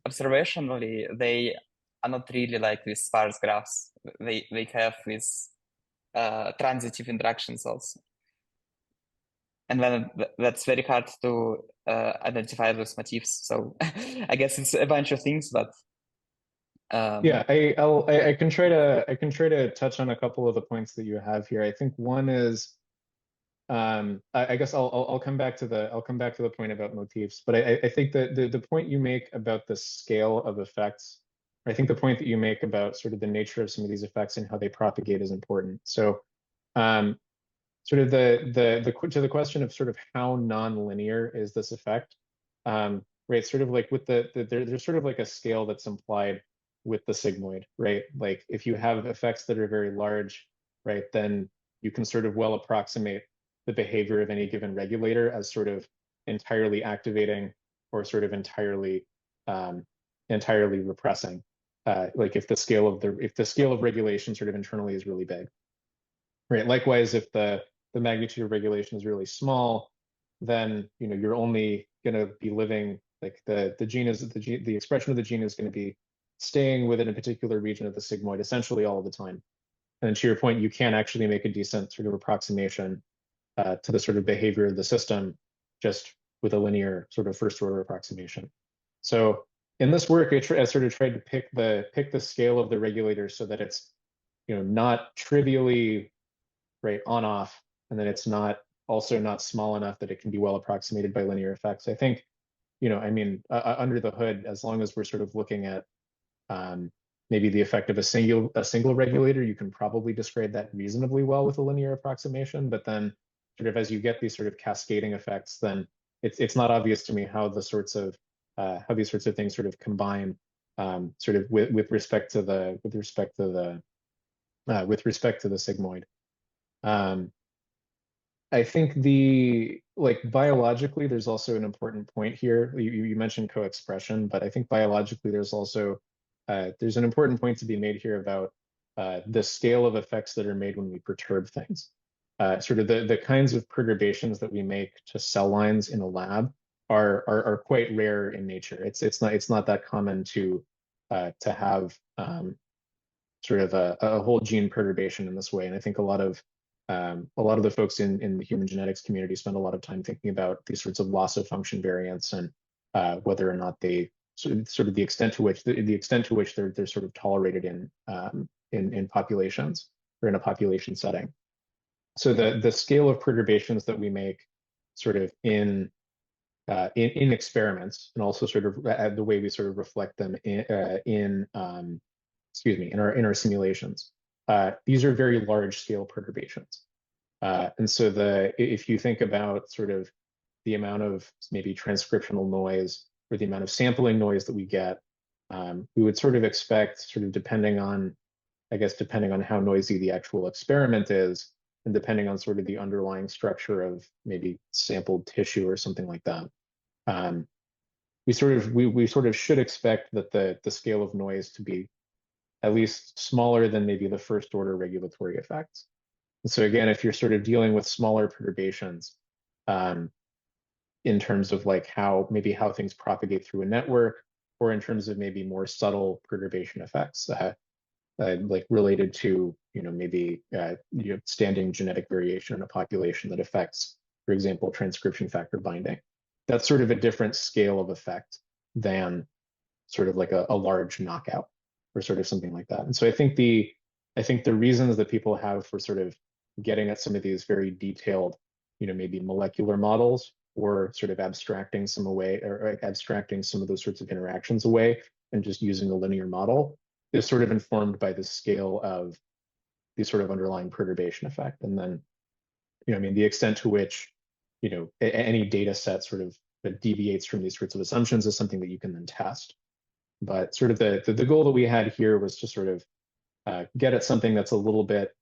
observationally, they are not really like these sparse graphs. They have these transitive interactions also. And then that's very hard to identify those motifs. So I guess it's a bunch of things, but yeah, I can try to touch on a couple of the points that you have here. I think one is, I guess I'll come back to the point about motifs, but I think that the point you make about the scale of effects, I think the point that you make about sort of the nature of some of these effects and how they propagate is important. So sort of to the question of sort of how non-linear is this effect, right? Sort of like with there's sort of like a scale that's implied with the sigmoid, right? Like if you have effects that are very large, right, then you can sort of well approximate the behavior of any given regulator as sort of entirely activating or sort of entirely repressing. Like if the scale of regulation sort of internally is really big, right? Likewise, if the magnitude of regulation is really small, then you're only going to be living, like the expression of the gene is going to be staying within a particular region of the sigmoid essentially all the time. And to your point, you can actually make a decent sort of approximation to the sort of behavior of the system just with a linear sort of first order approximation. So in this work, I sort of tried to pick the scale of the regulator so that it's not trivially right on off, and then it's also not small enough that it can be well approximated by linear effects. I think, I mean, under the hood, as long as we're sort of looking at maybe the effect of a single regulator, you can probably describe that reasonably well with a linear approximation. But then sort of as you get these sort of cascading effects, then it's not obvious to me how these sorts of things sort of combine sort of with respect to the sigmoid. I think biologically, there's also an important point here. You mentioned coexpression, but I think biologically there's also there's an important point to be made here about the scale of effects that are made when we perturb things. Sort of the kinds of perturbations that we make to cell lines in a lab are quite rare in nature. It's not that common to have sort of a whole gene perturbation in this way. And I think a lot of the folks in the human genetics community spend a lot of time thinking about these sorts of loss of function variants and whether or not they sort of the extent to which they're sort of tolerated in populations or in a population setting. So the scale of perturbations that we make sort of in experiments, and also sort of the way we sort of reflect them in our simulations, these are very large scale perturbations. And so if you think about sort of the amount of maybe transcriptional noise or the amount of sampling noise that we get, we would sort of expect, sort of depending on how noisy the actual experiment is, and depending on sort of the underlying structure of maybe sampled tissue or something like that, we sort of should expect that the scale of noise to be at least smaller than maybe the first order regulatory effects. And so again, if you're sort of dealing with smaller perturbations, in terms of like how things propagate through a network, or in terms of maybe more subtle perturbation effects, like related to maybe standing genetic variation in a population that affects, for example, transcription factor binding. That's sort of a different scale of effect than sort of like a large knockout or sort of something like that. And so I think the reasons that people have for sort of getting at some of these very detailed, maybe molecular models, or sort of abstracting some away, or abstracting some of those sorts of interactions away and just using a linear model, is sort of informed by the scale of the sort of underlying perturbation effect. And then, I mean, the extent to which, any data set sort of that deviates from these sorts of assumptions is something that you can then test. But sort of the goal that we had here was to sort of get at something that's a little bit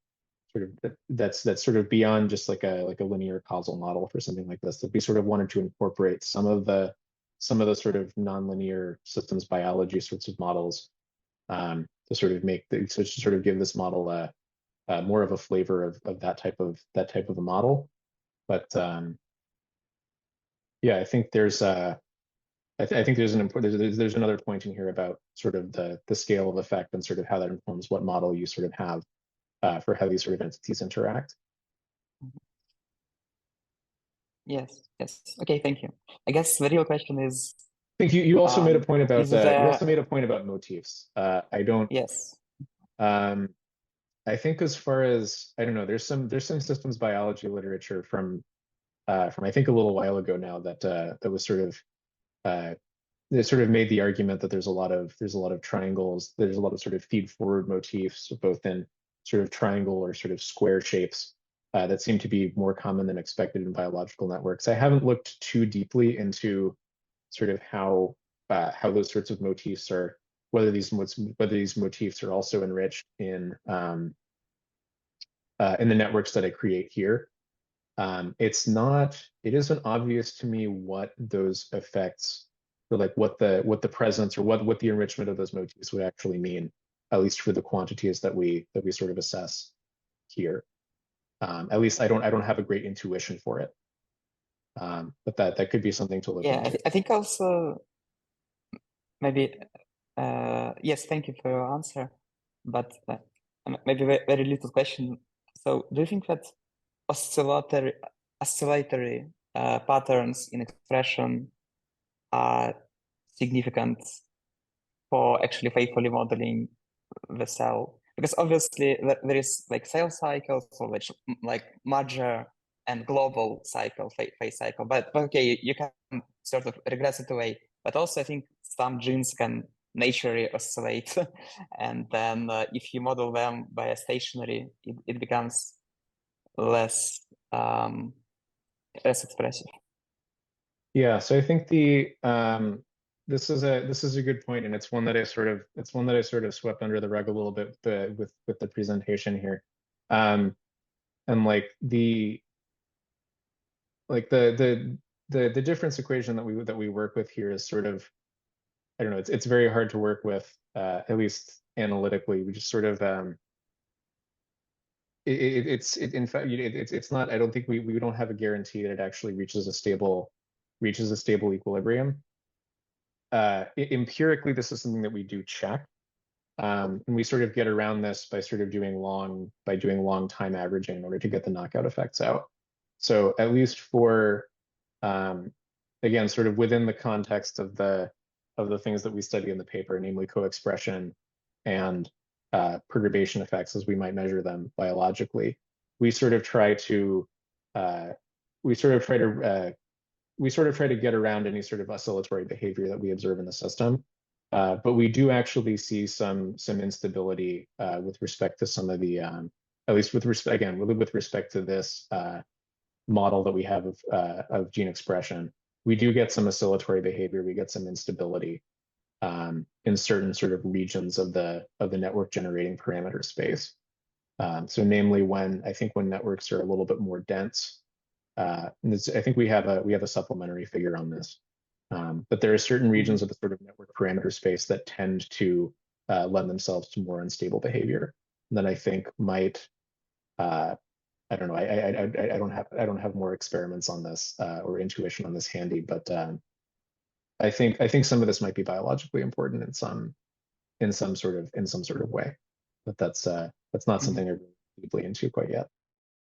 sort of that's sort of beyond just like a linear causal model for something like this. That we sort of wanted to incorporate some of the sort of nonlinear systems biology sorts of models, to sort of give this model more of a flavor of that type of a model. But yeah, I think there's I think there's another point in here about sort of the scale of effect and sort of how that informs what model you sort of have for how these sort of entities interact. Yes. Okay, thank you. I guess the real question is, I think you also made a point about you also made a point about motifs. I don't. Yes. I think as far as, I don't know, there's some systems biology literature from I think a little while ago now that was sort of they sort of made the argument that there's a lot of triangles, there's a lot of sort of feed forward motifs, both in sort of triangle or sort of square shapes, that seem to be more common than expected in biological networks. I haven't looked too deeply into sort of how those sorts of motifs are, whether these motifs are also enriched in the networks that I create here. It isn't obvious to me what those effects, or like what the presence or what the enrichment of those motifs would actually mean, at least for the quantities that we sort of assess here. At least I don't have a great intuition for it. But that could be something to look into. I think also maybe yes, thank you for your answer. But maybe very little question. So do you think that oscillatory patterns in expression are significant for actually faithfully modeling the cell? Because obviously there is like cell cycles, or which like major and global cycle, phase cycle. But okay, you can sort of regress it away. But also I think some genes can naturally oscillate, and then if you model them by a stationary, it becomes less expressive. Yeah, so I think this is a good point, and it's one that I sort of swept under the rug a little bit with the presentation here, and like the difference equation that we work with here is sort of, I don't know, it's very hard to work with, at least analytically. We just sort of in fact it's not, I don't think we don't have a guarantee that it actually reaches a stable equilibrium. Empirically, this is something that we do check, and we sort of get around this by sort of doing long time averaging in order to get the knockout effects out. So at least for again, sort of within the context of the things that we study in the paper, namely coexpression and perturbation effects as we might measure them biologically, we sort of try to get around any sort of oscillatory behavior that we observe in the system. But we do actually see some instability with respect to some of the, at least with respect to this model that we have of gene expression. We do get some oscillatory behavior. We get some instability in certain sort of regions of the network generating parameter space. So namely when networks are a little bit more dense. I think we have a supplementary figure on this, but there are certain regions of the sort of network parameter space that tend to lend themselves to more unstable behavior that I think might don't know. I don't have more experiments on this or intuition on this handy, but I think some of this might be biologically important in some sort of way, but that's not something I'm deeply into quite yet.